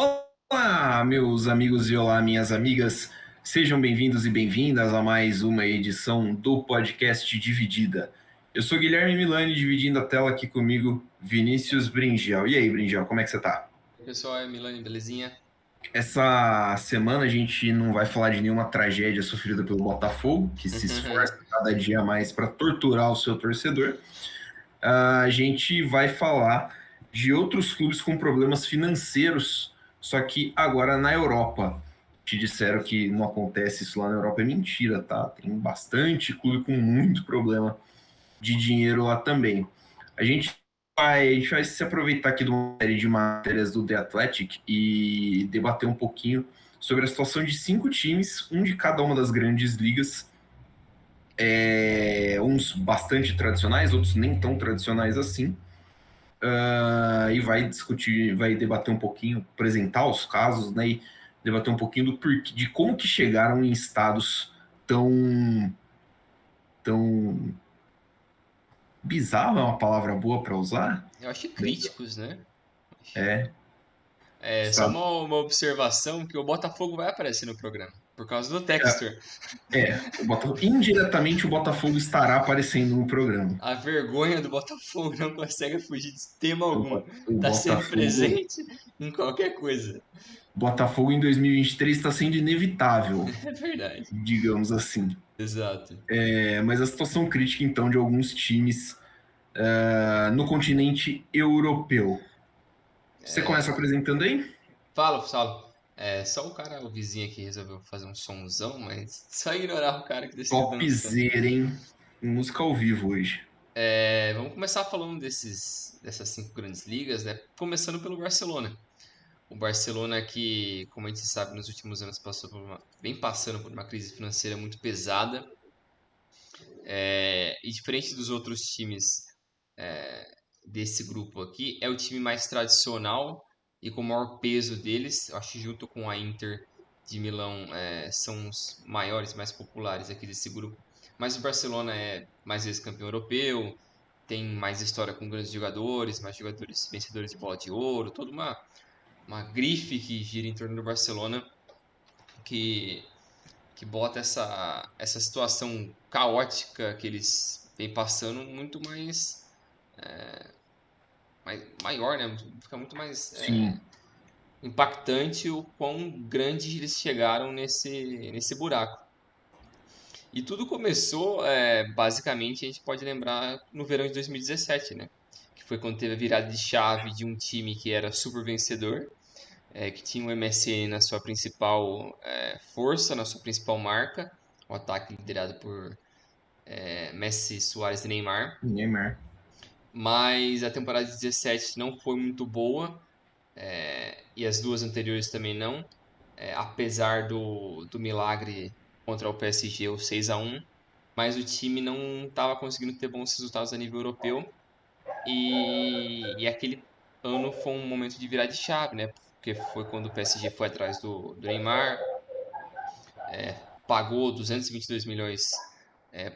Olá, meus amigos e olá, minhas amigas. Sejam bem-vindos e bem-vindas a mais uma edição do podcast Dividida. Eu sou Guilherme Milani, dividindo a tela aqui comigo, Vinícius Bringel. E aí, Bringel, como é que você tá? Oi, pessoal, é Milani, belezinha? Essa semana a gente não vai falar de nenhuma tragédia sofrida pelo Botafogo, que se esforça cada dia mais para torturar o seu torcedor. A gente vai falar de outros clubes com problemas financeiros, só que agora na Europa. Te disseram que não acontece isso lá na Europa, é mentira, tá? Tem bastante clube com muito problema de dinheiro lá também. A gente vai se aproveitar aqui de uma série de matérias do The Athletic e debater um pouquinho sobre a situação de 5 times, um de cada uma das grandes ligas, uns bastante tradicionais, outros nem tão tradicionais assim, e vai discutir, vai debater um pouquinho, apresentar os casos, né, e debater um pouquinho do porquê, de como que chegaram em estados tão bizarro, é uma palavra boa para usar? Eu acho críticos, né? É, É só estado, uma observação que o Botafogo vai aparecer no programa, por causa do Textor. indiretamente o Botafogo estará aparecendo no programa. A vergonha do Botafogo não consegue fugir de tema O, algum. o Tá sempre Botafogo, presente em qualquer coisa. Botafogo em 2023 está sendo inevitável, É verdade. digamos assim. Exato. Mas a situação crítica, então, de alguns times no continente europeu. Você começa apresentando aí? Fala. É, só o cara, o vizinho aqui resolveu fazer um sonzão, mas só ignorar o cara que decidiu dançar. Topzera, hein? Música ao vivo hoje. Vamos começar falando dessas cinco grandes ligas, né? Começando pelo Barcelona. O Barcelona que, como a gente sabe, nos últimos anos vem passando por uma crise financeira muito pesada. E diferente dos outros times desse grupo aqui, é o time mais tradicional e com o maior peso deles. Eu acho que junto com a Inter de Milão são os maiores, mais populares aqui desse grupo. Mas o Barcelona é mais vezes campeão europeu, tem mais história com grandes jogadores, mais jogadores vencedores de bola de ouro, toda uma grife que gira em torno do Barcelona que, que bota essa situação caótica que eles vêm passando muito maior, né? Fica muito mais Sim. impactante o quão grande eles chegaram nesse buraco. E tudo começou, basicamente, a gente pode lembrar no verão de 2017, né? Que foi quando teve a virada de chave de um time que era super vencedor, que tinha o MSN na sua principal força, na sua principal marca, o ataque liderado por Messi, Suárez e Neymar. Neymar. Mas a temporada de 17 não foi muito boa, e as duas anteriores também não, apesar do milagre contra o PSG, o 6-1, mas o time não estava conseguindo ter bons resultados a nível europeu, e aquele ano foi um momento de virar de chave, né? Porque foi quando o PSG foi atrás do Neymar, pagou 222 milhões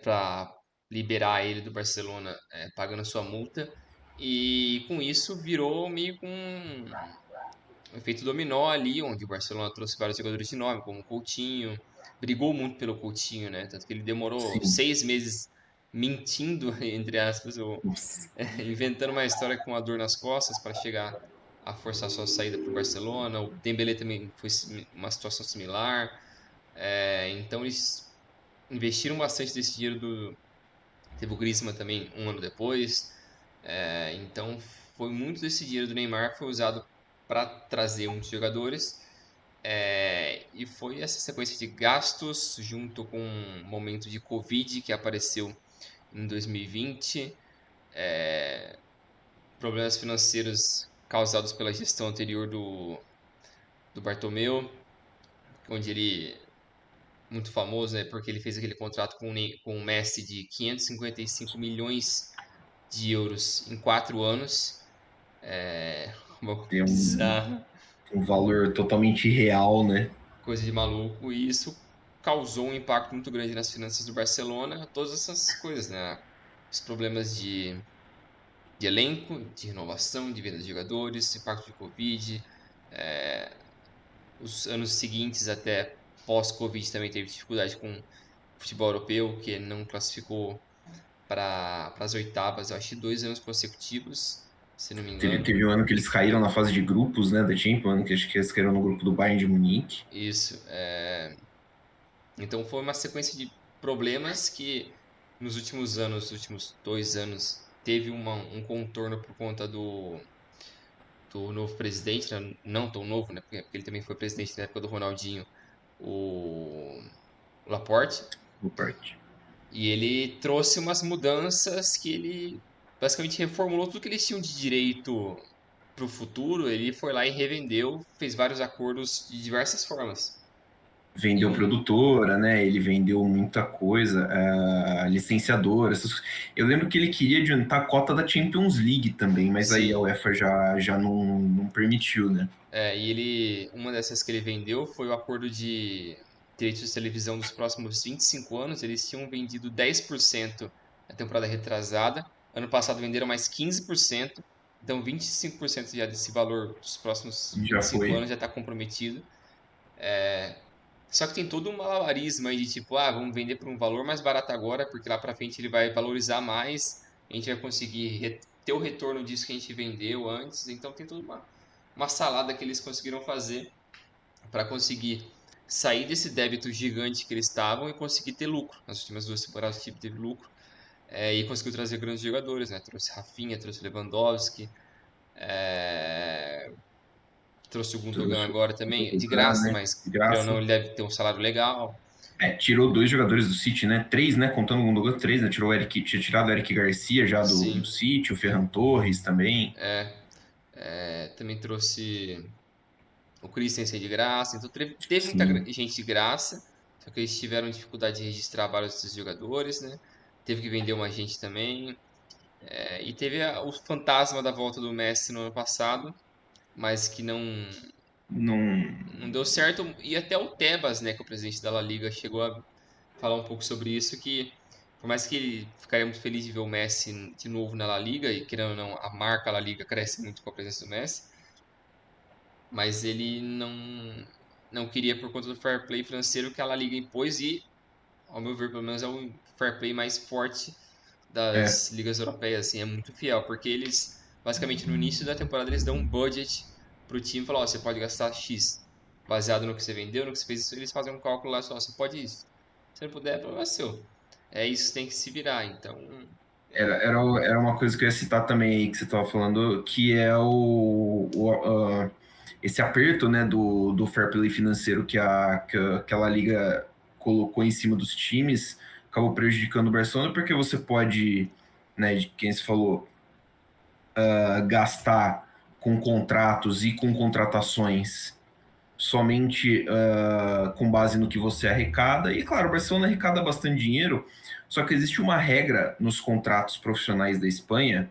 para liberar ele do Barcelona, pagando a sua multa. E com isso virou meio com um efeito dominó ali, onde o Barcelona trouxe vários jogadores de nome, como o Coutinho, brigou muito pelo Coutinho, né? Tanto que ele demorou Sim. 6 meses mentindo, entre aspas, ou Nossa. inventando uma história com a dor nas costas para chegar a forçar sua saída para o Barcelona. O Dembélé também foi uma situação similar. Então eles investiram bastante desse dinheiro teve o Griezmann também um ano depois. Então foi muito desse dinheiro do Neymar que foi usado para trazer muitos jogadores. E foi essa sequência de gastos junto com um momento de Covid que apareceu em 2020, problemas financeiros causados pela gestão anterior do Bartomeu, onde ele muito famoso, né, porque ele fez aquele contrato com o Messi de 555 milhões de euros em 4 anos. Uma É bizarra um valor totalmente irreal, né? coisa de maluco. E isso causou um impacto muito grande nas finanças do Barcelona. Todas essas coisas, né? Os problemas de elenco, de renovação, de venda de jogadores, impacto de Covid, os anos seguintes, até pós-Covid, também teve dificuldade com o futebol europeu, que não classificou para as oitavas, eu acho que 2 anos consecutivos, se não me engano. Teve um ano que eles caíram na fase de grupos, né, da Champions, um ano que acho que eles caíram no grupo do Bayern de Munique. Isso. Então foi uma sequência de problemas que nos últimos anos, nos últimos 2 anos, teve um contorno por conta do novo presidente, né? Não tão novo, né? Porque ele também foi presidente na época do Ronaldinho, o Laporte. No parte. E ele trouxe umas mudanças que ele basicamente reformulou tudo que eles tinham de direito para o futuro. Ele foi lá e revendeu, fez vários acordos de diversas formas. Vendeu E produtora, né? Ele vendeu muita coisa, licenciadora. Eu lembro que ele queria adiantar a cota da Champions League também, mas aí a sim, UEFA já não permitiu, né? uma dessas que ele vendeu foi o acordo de direitos de televisão dos próximos 25 anos. Eles tinham vendido 10% na temporada retrasada. Ano passado venderam mais 15%. Então 25% já desse valor dos próximos vinte Já e cinco foi. anos já está comprometido. Só que tem todo um malabarismo aí de tipo, vamos vender por um valor mais barato agora, porque lá pra frente ele vai valorizar mais, a gente vai conseguir ter o retorno disso que a gente vendeu antes. Então tem toda uma salada que eles conseguiram fazer para conseguir sair desse débito gigante que eles estavam e conseguir ter lucro. Nas últimas 2 temporadas o time teve lucro, e conseguiu trazer grandes jogadores, né? Trouxe Rafinha, trouxe Lewandowski, trouxe o Gundogan Trouxe agora o também, de Gundogan, graça, né? mas De querendo ou não, graça. ele deve ter um salário legal. Tirou dois jogadores do City, né? Três, né? Contando o Gundogan, três, né? Tirou o Eric, tinha tirado o Eric Garcia já do Sim, City, o Ferran Torres também. também trouxe o Christensen de graça, então teve muita Sim. gente de graça, só que eles tiveram dificuldade de registrar vários desses jogadores, né? Teve que vender uma gente também. E teve o fantasma da volta do Messi no ano passado, mas que Não, não deu certo. E até o Tebas, né, que é o presidente da La Liga, chegou a falar um pouco sobre isso, que por mais que ele ficaria muito feliz de ver o Messi de novo na La Liga, e querendo ou não, a marca La Liga cresce muito com a presença do Messi, mas ele não queria por conta do fair play financeiro que a La Liga impôs e, ao meu ver, pelo menos é o fair play mais forte é, das ligas europeias, assim, é muito fiel, porque eles, basicamente, no início da temporada, eles dão um budget pro time e falam, ó, você pode gastar X, baseado no que você vendeu, no que você fez, eles fazem um cálculo lá só, você pode isso. Se não puder, problema é seu. É isso que tem que se virar, então, era uma coisa que eu ia citar também aí que você estava falando, que é esse aperto, né, do fair play financeiro que aquela liga colocou em cima dos times, acabou prejudicando o Barcelona, porque você pode, né, de quem se falou, gastar com contratos e com contratações somente com base no que você arrecada. E claro, o Barcelona arrecada bastante dinheiro, só que existe uma regra nos contratos profissionais da Espanha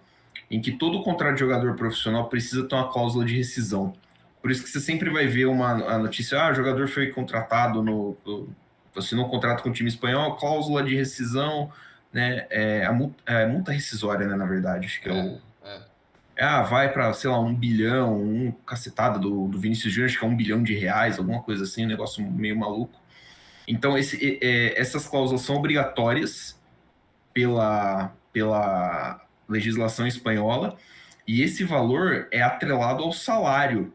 em que todo contrato de jogador profissional precisa ter uma cláusula de rescisão. Por isso que você sempre vai ver a notícia, o jogador foi contratado assinou um contrato com o time espanhol, cláusula de rescisão, né, multa rescisória, né, na verdade, acho que é é, o é, vai para, sei lá, 1 bilhão, cacetada do Vinícius Júnior, acho que é R$ 1 bilhão, alguma coisa assim, um negócio meio maluco. Então, essas cláusulas são obrigatórias pela legislação espanhola e esse valor é atrelado ao salário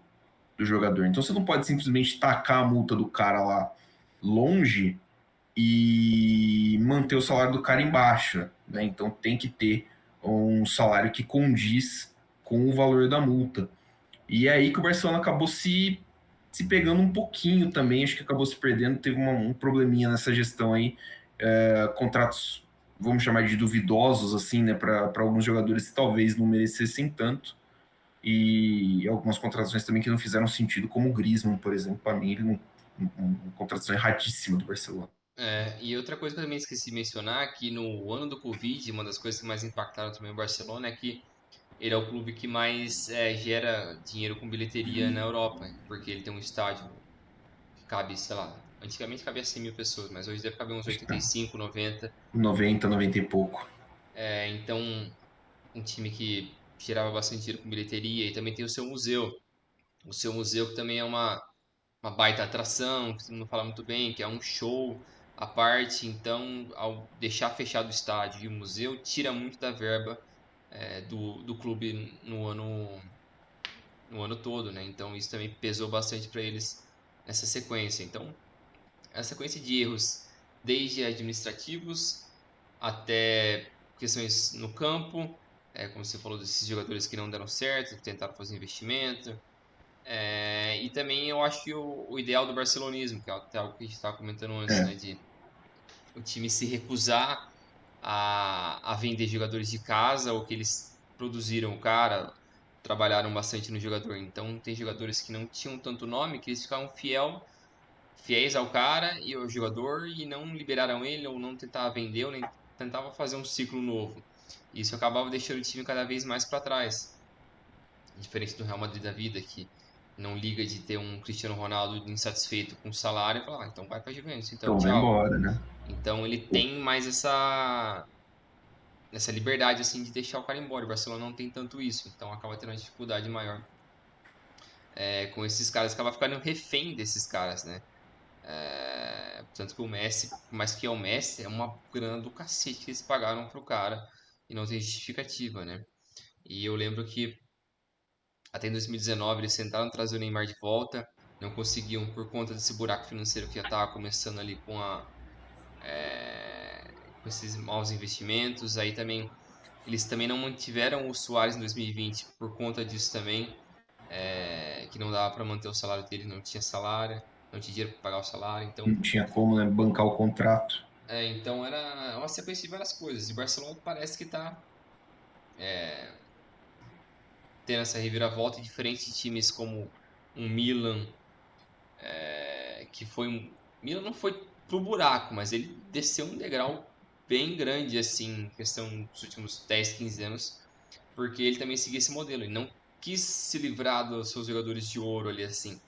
do jogador. Então, você não pode simplesmente tacar a multa do cara lá longe e manter o salário do cara em baixa, né? Então, tem que ter um salário que condiz com o valor da multa. E é aí que o Barcelona acabou se pegando um pouquinho também, acho que acabou se perdendo, teve um probleminha nessa gestão aí, contratos, vamos chamar de duvidosos, assim, né, para alguns jogadores que talvez não merecessem tanto, e algumas contratações também que não fizeram sentido, como o Griezmann, por exemplo, para mim, uma contratação erradíssima do Barcelona. E outra coisa que eu também esqueci de mencionar, que no ano do Covid, uma das coisas que mais impactaram também o Barcelona é que ele é o clube que mais gera dinheiro com bilheteria na Europa, porque ele tem um estádio que cabe, sei lá, antigamente cabia 100 mil pessoas, mas hoje deve caber uns Acho que tá 85, 90. 90, 90 e pouco. Então, um time que gerava bastante dinheiro com bilheteria e também tem o seu museu. O seu museu que também é uma uma baita atração, que todo mundo fala muito bem, que é um show à parte. Então, ao deixar fechado o estádio e o museu, tira muito da verba do clube no ano todo, né? Então, isso também pesou bastante para eles nessa sequência. Então, a sequência de erros, desde administrativos até questões no campo, como você falou desses jogadores que não deram certo, que tentaram fazer investimento. E também eu acho que o ideal do barcelonismo, que é até algo que a gente estava comentando antes, É. né, de o time se recusar a vender jogadores de casa, ou que eles produziram o cara, trabalharam bastante no jogador. Então tem jogadores que não tinham tanto nome, que eles ficavam fiéis ao cara e ao jogador e não liberaram ele, ou não tentavam vender, ou nem tentavam fazer um ciclo novo. Isso acabava deixando o time cada vez mais para trás. Diferente do Real Madrid da vida, que não liga de ter um Cristiano Ronaldo insatisfeito com o salário e fala, então vai para Juventus, então Então vai tchau. embora, né? Então ele tem mais essa liberdade assim de deixar o cara embora. O Barcelona não tem tanto isso, então acaba tendo uma dificuldade maior com esses caras, acaba ficando refém desses caras, né? Tanto que o Messi, por mais que é o Messi, é uma grana do cacete que eles pagaram pro cara e não tem justificativa, né? E eu lembro que até em 2019 eles tentaram trazer o Neymar de volta, não conseguiam por conta desse buraco financeiro que já estava começando ali com esses maus investimentos. Aí também eles também não mantiveram o Suárez em 2020 por conta disso também, que não dava para manter o salário dele, não tinha salário, não tinha dinheiro para pagar o salário, então Não tinha como, né, bancar o contrato. então era uma sequência de várias coisas. E o Barcelona parece que está tendo essa reviravolta, diferente de times como um Milan, que foi Milan não foi pro buraco, mas ele desceu um degrau bem grande assim, em questão dos últimos 10, 15 anos, porque ele também seguia esse modelo, ele não quis se livrar dos seus jogadores de ouro ali assim.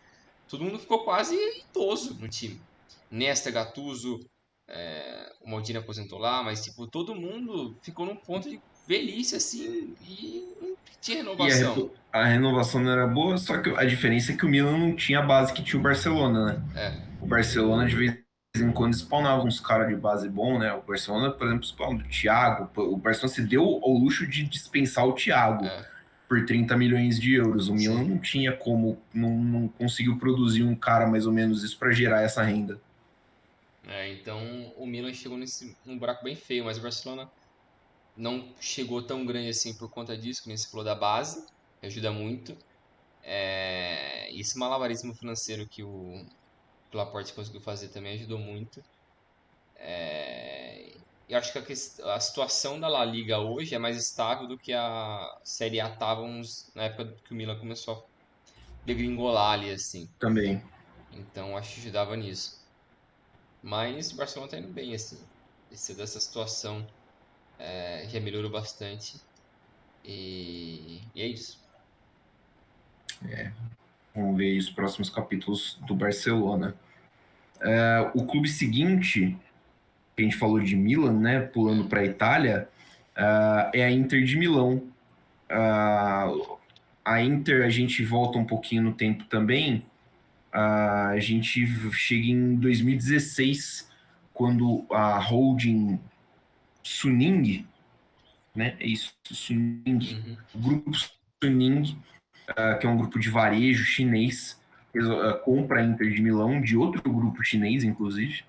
Todo mundo ficou quase idoso no time. Nesta, Gattuso, o Maldini aposentou lá, mas tipo, todo mundo ficou num ponto de velhice assim e não tinha E renovação. a renovação não era boa, só que a diferença é que o Milan não tinha a base que tinha o Barcelona, né? É, O Barcelona, de vez em quando, spawnava uns caras de base bom, né? O Barcelona, por exemplo, spawnava o Thiago. O Barcelona se deu ao luxo de dispensar o Thiago é, por 30 milhões de euros. O Milan sim. não tinha como, não conseguiu produzir um cara mais ou menos isso para gerar essa renda. Então o Milan chegou num buraco bem feio, mas o Barcelona não chegou tão grande assim por conta disso, que nem você falou da base, que ajuda muito. E esse malabarismo financeiro que o Laporte conseguiu fazer também ajudou muito. Eu acho que a situação da La Liga hoje é mais estável do que a Série A estava na época que o Milan começou a degringolar ali, assim. Também. Então acho que ajudava nisso. Mas o Barcelona tá indo bem, assim. Esse dessa situação já melhorou bastante. E é isso. Vamos ver os próximos capítulos do Barcelona. O clube seguinte, que a gente falou de Milan, né? Pulando para a Itália, é a Inter de Milão. A Inter, a gente volta um pouquinho no tempo também. A gente chega em 2016, quando a holding Suning, né? É isso, Suning, Uhum. o grupo Suning, que é um grupo de varejo chinês, compra a Inter de Milão, de outro grupo chinês, inclusive.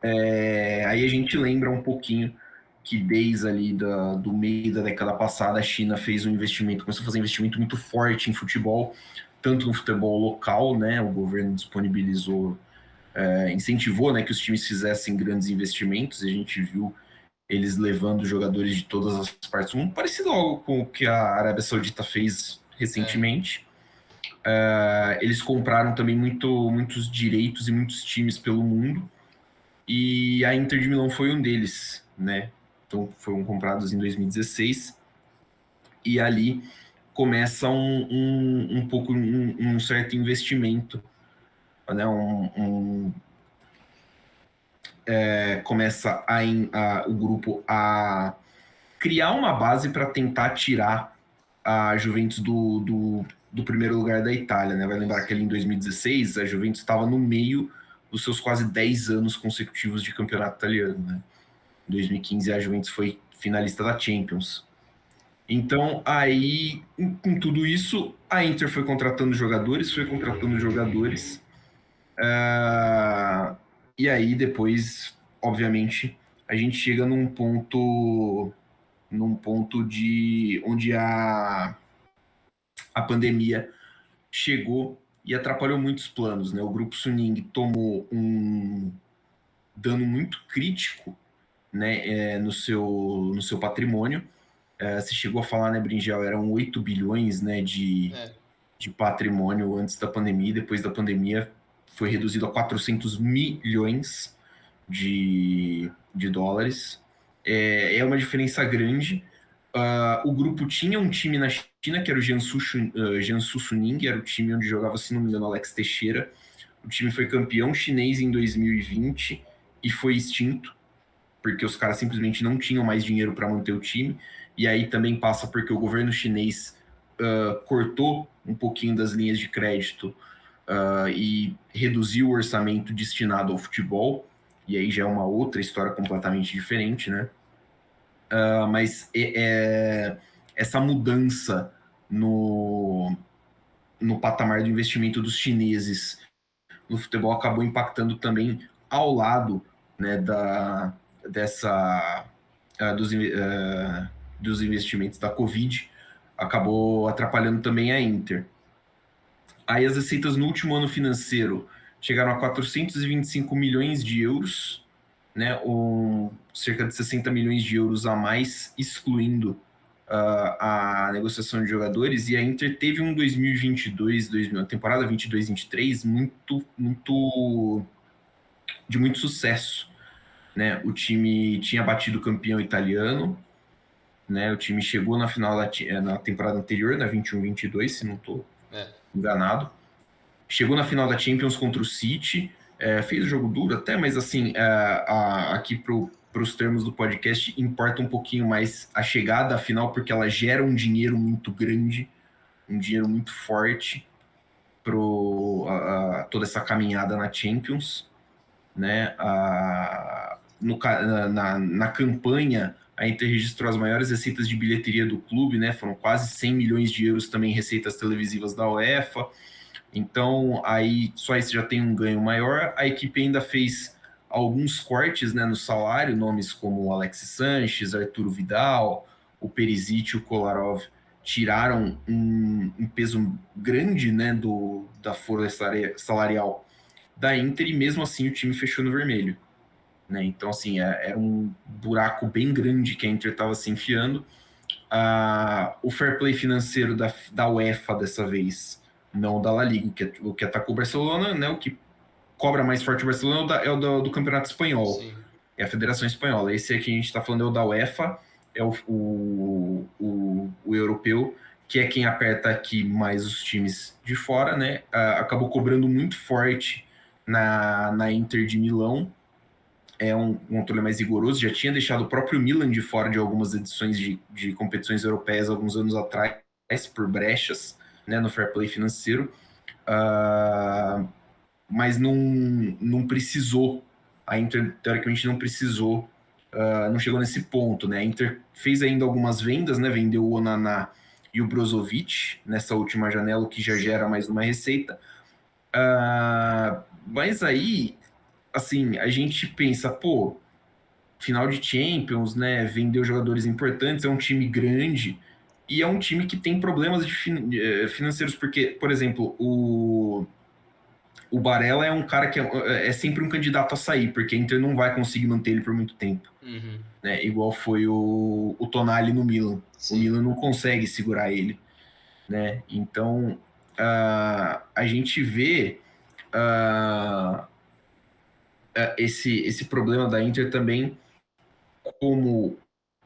Aí a gente lembra um pouquinho que desde ali do meio da década passada a China fez um investimento, começou a fazer um investimento muito forte em futebol, tanto no futebol local, né? O governo disponibilizou, incentivou, né, que os times fizessem grandes investimentos. E a gente viu eles levando jogadores de todas as partes do mundo, parecido algo com o que a Arábia Saudita fez É, recentemente. Eles compraram também muitos direitos e muitos times pelo mundo. E a Inter de Milão foi um deles, né? Então foram comprados em 2016 e ali começa um pouco um certo investimento, né? Começa o grupo a criar uma base para tentar tirar a Juventus do primeiro lugar da Itália, né? Vai lembrar que ali em 2016 a Juventus estava no meio dos seus quase 10 anos consecutivos de campeonato italiano, né? Em 2015 a Juventus foi finalista da Champions. Então, aí, com tudo isso, a Inter foi contratando jogadores, ah, e aí depois, obviamente, a gente chega num ponto de onde a pandemia chegou e atrapalhou muitos planos, né? O grupo Suning tomou um dano muito crítico, né, no seu patrimônio. Você chegou a falar, né, Brinjal, eram 8 bilhões, né, de patrimônio antes da pandemia, depois da pandemia foi reduzido a 400 milhões de dólares. É uma diferença grande. O grupo tinha um time na China, que era o Jiangsu Suning, era o time onde jogava, se não me engano, Alex Teixeira. O time foi campeão chinês em 2020 e foi extinto, porque os caras simplesmente não tinham mais dinheiro para manter o time. E aí também passa porque o governo chinês cortou um pouquinho das linhas de crédito e reduziu o orçamento destinado ao futebol. E aí já é uma outra história completamente diferente, né? Mas essa mudança no patamar do investimento dos chineses no futebol acabou impactando também ao lado, né, dos investimentos da Covid, acabou atrapalhando também a Inter. Aí as receitas no último ano financeiro chegaram a 425 milhões de euros, né, cerca de 60 milhões de euros a mais, excluindo a negociação de jogadores, e a Inter teve um 2022, a temporada 22-23 de muito sucesso, né? O time tinha batido o campeão italiano, né? O time chegou na final na temporada anterior, na 21-22, se não estou enganado. Chegou na final da Champions contra o City, fez o jogo duro até, mas assim, aqui para os termos do podcast, importa um pouquinho mais a chegada à final, porque ela gera um dinheiro muito grande, um dinheiro muito forte para toda essa caminhada na Champions, né? Na campanha, a Inter registrou as maiores receitas de bilheteria do clube, né? Foram quase 100 milhões de euros também em receitas televisivas da UEFA. Então, aí só aí você já tem um ganho maior. A equipe ainda fez alguns cortes, né, no salário, nomes como o Alexis Sanches, Arturo Vidal, o Perisic e o Kolarov tiraram um peso grande, né, da folha salarial da Inter, e mesmo assim o time fechou no vermelho, né? Então, assim, era um buraco bem grande que a Inter estava se enfiando. O fair play financeiro da UEFA dessa vez, não da La Liga, o que atacou o Barcelona, né? O que cobra mais forte o Barcelona é o do Campeonato Espanhol. Sim. É a Federação Espanhola. Esse aqui a gente está falando é o da UEFA, é o europeu, que é quem aperta aqui mais os times de fora, né? Acabou cobrando muito forte na Inter de Milão. É um controle mais rigoroso, já tinha deixado o próprio Milan de fora de algumas edições de competições europeias alguns anos atrás, por brechas, né, no fair play financeiro, mas não precisou, a Inter teoricamente não precisou, não chegou nesse ponto, né? A Inter fez ainda algumas vendas, né? Vendeu o Onaná e o Brozovic nessa última janela, o que já gera mais uma receita. Mas aí, assim, a gente pensa, pô, final de Champions, né? Vendeu jogadores importantes, é um time grande e é um time que tem problemas financeiros, porque, por exemplo, o Barella é um cara que é sempre um candidato a sair, porque a Inter não vai conseguir manter ele por muito tempo. Uhum. Né? Igual foi o Tonali no Milan. Sim. O Milan não consegue segurar ele. Né? Então, a gente vê esse problema da Inter também como,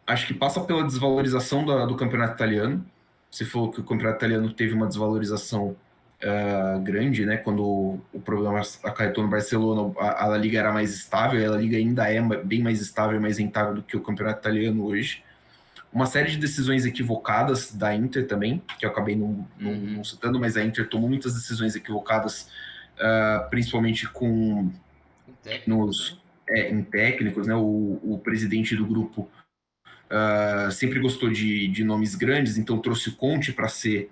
acho que passa pela desvalorização do campeonato italiano. Você falou que o campeonato italiano teve uma desvalorização grande, né? Quando o problema acarretou no Barcelona, a La Liga era mais estável, e a La Liga ainda é bem mais estável e mais rentável do que o campeonato italiano hoje. uma série de decisões equivocadas da Inter também, que eu acabei não citando, mas a Inter tomou muitas decisões equivocadas, principalmente com Com técnicos, né? em técnicos, né? O presidente do grupo sempre gostou de nomes grandes, então trouxe o Conte para ser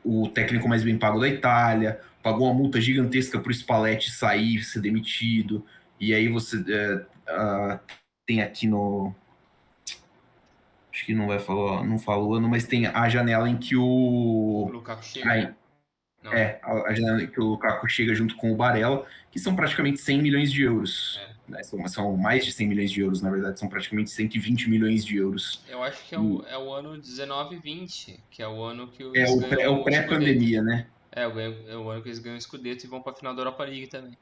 o técnico mais bem pago da Itália, pagou uma multa gigantesca para o Spalletti sair, ser demitido, e aí você tem aqui no... Acho que não vai falar, não falo o ano, mas tem a janela em que O Lukaku chega? Não. a janela em que o Lukaku chega junto com o Barella, que são praticamente 100 milhões de euros. É. Né? São mais de 100 milhões de euros, na verdade, são praticamente 120 milhões de euros. Eu acho que é o ano 19-20, que é o ano que É eles ganham o o Scudetto. pré-pandemia, né? É o ano que eles ganham o Scudetto e vão pra final da Europa League também.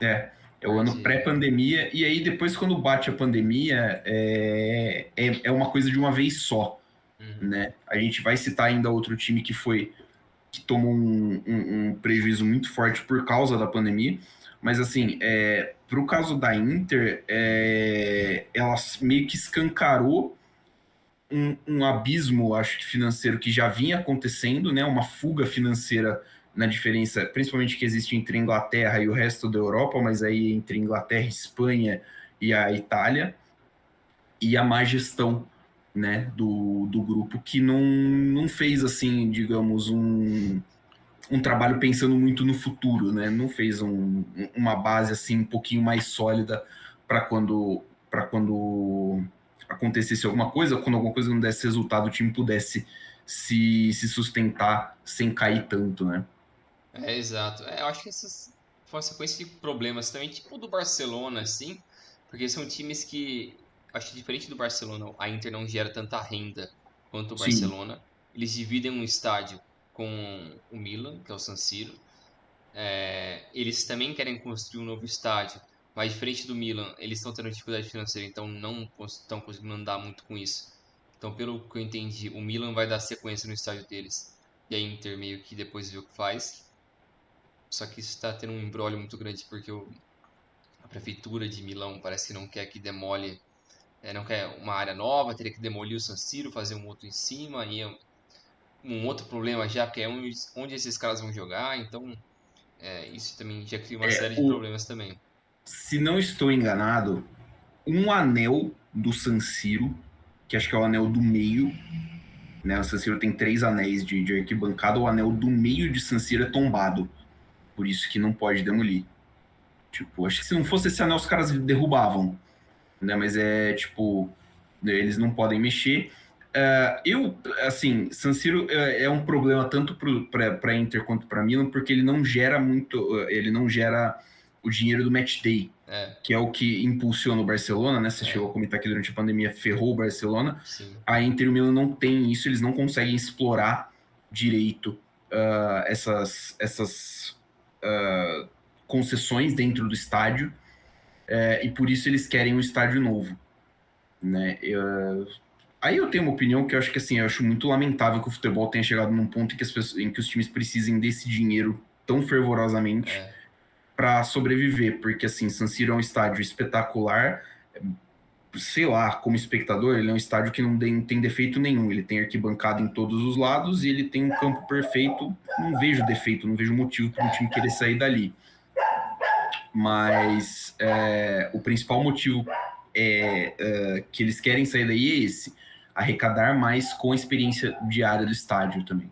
É o ano Porque. pré-pandemia, e aí depois quando bate a pandemia, é uma coisa de uma vez só, Uhum. né? A gente vai citar ainda outro time que tomou um prejuízo muito forte por causa da pandemia, mas assim, para o caso da Inter, ela meio que escancarou um abismo, acho que financeiro, que já vinha acontecendo, né? Uma fuga financeira na diferença, principalmente que existe entre a Inglaterra e o resto da Europa, mas aí entre Inglaterra, Espanha e a Itália, e a má gestão, né, do grupo, que não fez, assim, digamos, um trabalho pensando muito no futuro, né? Não fez uma base assim um pouquinho mais sólida para quando acontecesse alguma coisa, quando alguma coisa não desse resultado, o time pudesse se sustentar sem cair tanto, né? É, exato. Eu acho que essas foi uma sequência de problemas também, tipo o do Barcelona, assim, porque são times que, acho que diferente do Barcelona, a Inter não gera tanta renda quanto o Sim. Barcelona. Eles dividem um estádio com o Milan, que é o San Siro. Eles também querem construir um novo estádio, mas diferente do Milan, eles estão tendo dificuldade financeira, então não estão conseguindo andar muito com isso. Então, pelo que eu entendi, o Milan vai dar sequência no estádio deles, e a Inter meio que depois vê o que faz. Só que isso está tendo um imbróglio muito grande, porque a prefeitura de Milão parece que não quer que demole, não quer uma área nova, teria que demolir o San Siro, fazer um outro em cima, e é um outro problema já, porque é onde esses caras vão jogar, então isso também já cria uma série de O, problemas também. se não estou enganado, um anel do San Siro, que acho que é o anel do meio, né? O San Siro tem 3 anéis de arquibancada, o anel do meio de San Siro é tombado, por isso que não pode demolir. Tipo, acho que se não fosse esse anel, os caras derrubavam, né? Mas tipo, eles não podem mexer. Assim, San Siro é um problema tanto para Inter quanto para Milan, porque ele não gera o dinheiro do match day, É, que é o que impulsiona o Barcelona, né? Você é, chegou a comentar que durante a pandemia ferrou o Barcelona. sim. A Inter e o Milan não tem isso, eles não conseguem explorar direito essas concessões dentro do estádio, e por isso eles querem um estádio novo, né? Aí eu tenho uma opinião que eu acho que assim, eu acho muito lamentável que o futebol tenha chegado num ponto em que os times precisem desse dinheiro tão fervorosamente É, para sobreviver, porque assim, San Siro é um estádio espetacular, sei lá, como espectador, ele é um estádio que não tem defeito nenhum, ele tem arquibancada em todos os lados e ele tem um campo perfeito, não vejo defeito, não vejo motivo para um time querer sair dali. Mas o principal motivo que eles querem sair daí é esse: arrecadar mais com a experiência diária do estádio também.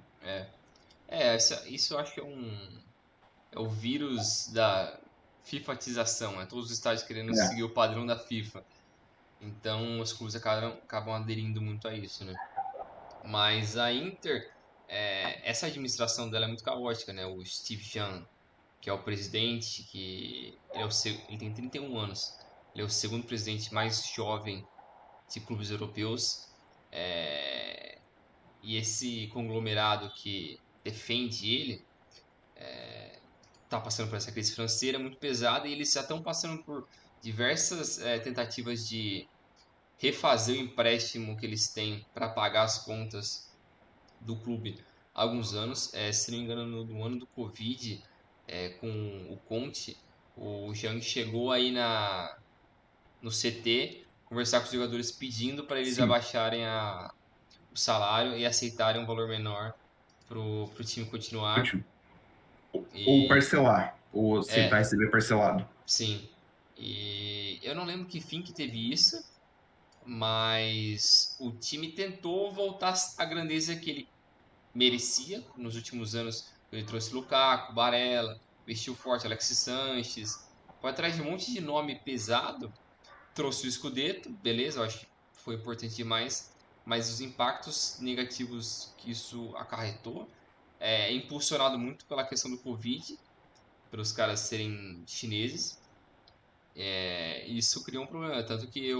é. Isso eu acho que é o vírus da FIFAtização, né? Todos os estádios querendo seguir É. o padrão da FIFA. Então os clubes acabam aderindo muito a isso, né? Mas a Inter, essa administração dela é muito caótica, né? O Steve Jean, que é o presidente, ele tem 31 anos. Ele é o segundo presidente mais jovem de clubes europeus. É, e esse conglomerado que defende ele está passando por essa crise financeira muito pesada e eles já estão passando por diversas tentativas de refazer o empréstimo que eles têm para pagar as contas do clube há alguns anos. Se não me engano, no ano do Covid, com o Conte, o Jean chegou aí no CT conversar com os jogadores pedindo para eles Sim. abaixarem o salário e aceitarem um valor menor pro time continuar. Ou E parcelar, ou aceitar é, receber parcelado. sim. E eu não lembro que fim que teve isso, mas o time tentou voltar à grandeza que ele merecia nos últimos anos. Ele trouxe Lukaku, Barella, vestiu forte Alexis Sanches, foi atrás de um monte de nome pesado, trouxe o Scudetto, beleza, eu acho que foi importante demais, mas os impactos negativos que isso acarretou é impulsionado muito pela questão do Covid, pelos caras serem chineses, isso criou um problema, tanto que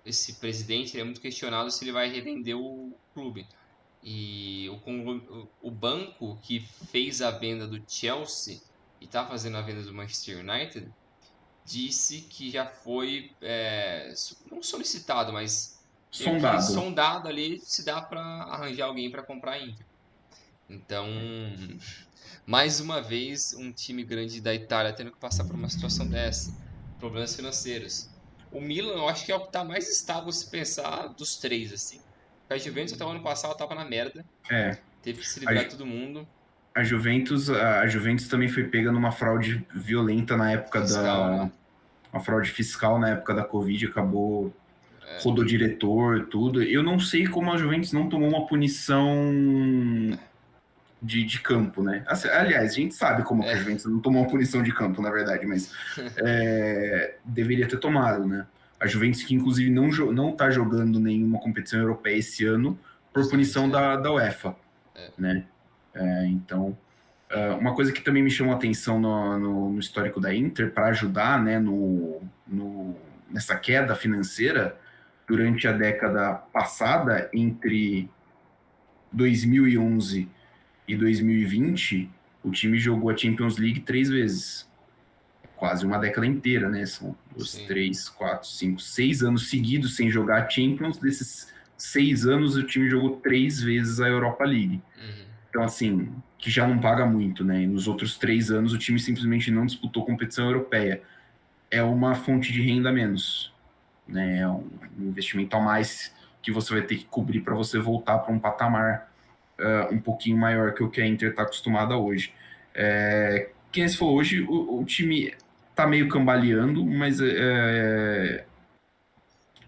esse presidente ele é muito questionado se ele vai revender o clube. E o banco que fez a venda do Chelsea e está fazendo a venda do Manchester United disse que já foi não solicitado, mas meio que Sondado. sondado ali se dá para arranjar alguém para comprar a Inter. Então, mais uma vez, um time grande da Itália tendo que passar por uma situação dessa, problemas financeiros. O Milan, eu acho que é o que está mais estável se pensar dos três, assim. A Juventus até o ano passado estava na merda, É. teve que se A, livrar de todo mundo. a Juventus também foi pega numa fraude violenta na época Fiscal, da. né? Uma fraude fiscal na época da Covid, acabou. Rodou diretor, tudo. Eu não sei como a Juventus não tomou uma punição de campo, né? Aliás, a gente sabe como que a É, Juventus não tomou uma punição de campo, na verdade, mas deveria ter tomado, né? A Juventus que inclusive não tá jogando nenhuma competição europeia esse ano por justamente punição é. da UEFA, É. né? Então, uma coisa que também me chamou a atenção no histórico da Inter para ajudar, né, nessa queda financeira durante a década passada, entre 2011 e 2020, o time jogou a Champions League 3 vezes. Quase uma década inteira, né? São dois, Sim. 3, 4, 5, 6 anos seguidos sem jogar a Champions. Desses 6 anos, o time jogou 3 vezes a Europa League. Uhum. Então, assim, que já não paga muito, né? E nos outros 3 anos, o time simplesmente não disputou competição europeia. É uma fonte de renda a menos, né? É um investimento a mais que você vai ter que cobrir para você voltar para um patamar um pouquinho maior que o que a Inter está acostumada hoje. Quem você falou, hoje o time está meio cambaleando, mas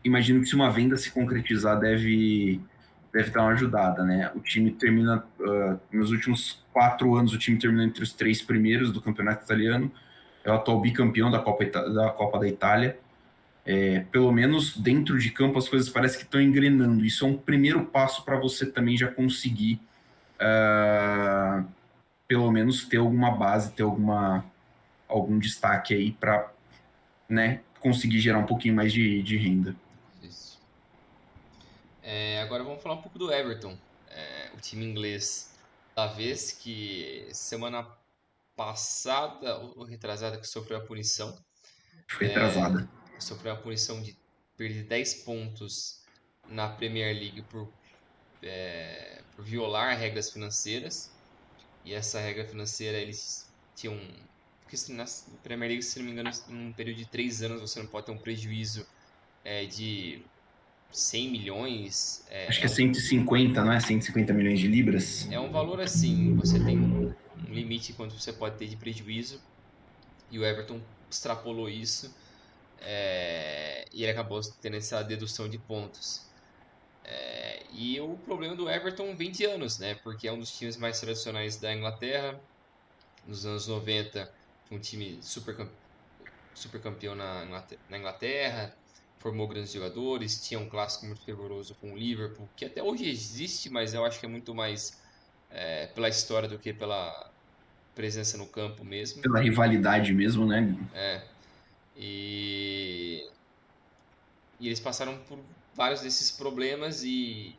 imagino que se uma venda se concretizar, deve dar uma ajudada, né? O time termina, nos últimos 4 anos, o time terminou entre os 3 primeiros do campeonato italiano, é o atual bicampeão da Copa da Itália. Pelo menos dentro de campo as coisas parecem que estão engrenando. Isso é um primeiro passo para você também já conseguir, pelo menos, ter alguma base, ter algum destaque aí para, né, conseguir gerar um pouquinho mais de renda. Isso. Agora vamos falar um pouco do Everton, o time inglês da vez que semana passada ou retrasada que sofreu a punição, Foi atrasada. sofreu a punição de perder 10 pontos na Premier League por violar regras financeiras. E essa regra financeira eles tinham. Porque na Premier League, se não me engano, em um período de 3 anos você não pode ter um prejuízo de 100 milhões. Acho que é 150, não é? 150 milhões de libras. É um valor assim, você tem um limite quanto você pode ter de prejuízo. E o Everton extrapolou isso e ele acabou tendo essa dedução de pontos. E o problema do Everton vem de anos, né? Porque é um dos times mais tradicionais da Inglaterra. Nos anos 90, foi um time super campeão na Inglaterra, formou grandes jogadores, tinha um clássico muito fervoroso com o Liverpool, que até hoje existe, mas eu acho que é muito mais pela história do que pela presença no campo mesmo. Pela rivalidade mesmo, né? É, e, e eles passaram por vários desses problemas e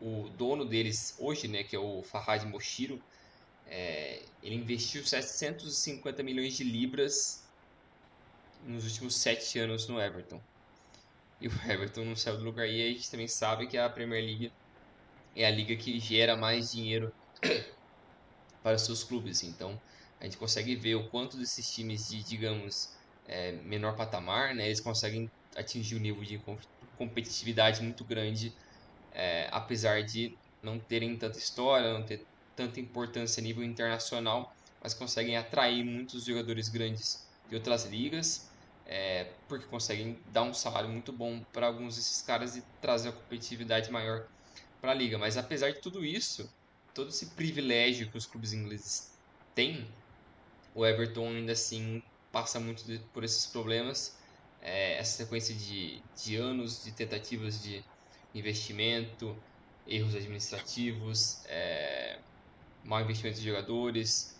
o dono deles hoje, né, que é o Farhad Moshiro, ele investiu 750 milhões de libras nos últimos 7 anos no Everton. E o Everton não saiu do lugar. E a gente também sabe que a Premier League é a liga que gera mais dinheiro para os seus clubes. Então a gente consegue ver o quanto desses times de, digamos, menor patamar, né? Eles conseguem atingir um nível de competitividade muito grande, apesar de não terem tanta história, não ter tanta importância a nível internacional, mas conseguem atrair muitos jogadores grandes de outras ligas, porque conseguem dar um salário muito bom para alguns desses caras e trazer uma competitividade maior para a liga. Mas apesar de tudo isso, todo esse privilégio que os clubes ingleses têm, o Everton ainda assim passa muito por esses problemas. Essa sequência de anos de tentativas de investimento, erros administrativos, mau investimento de jogadores,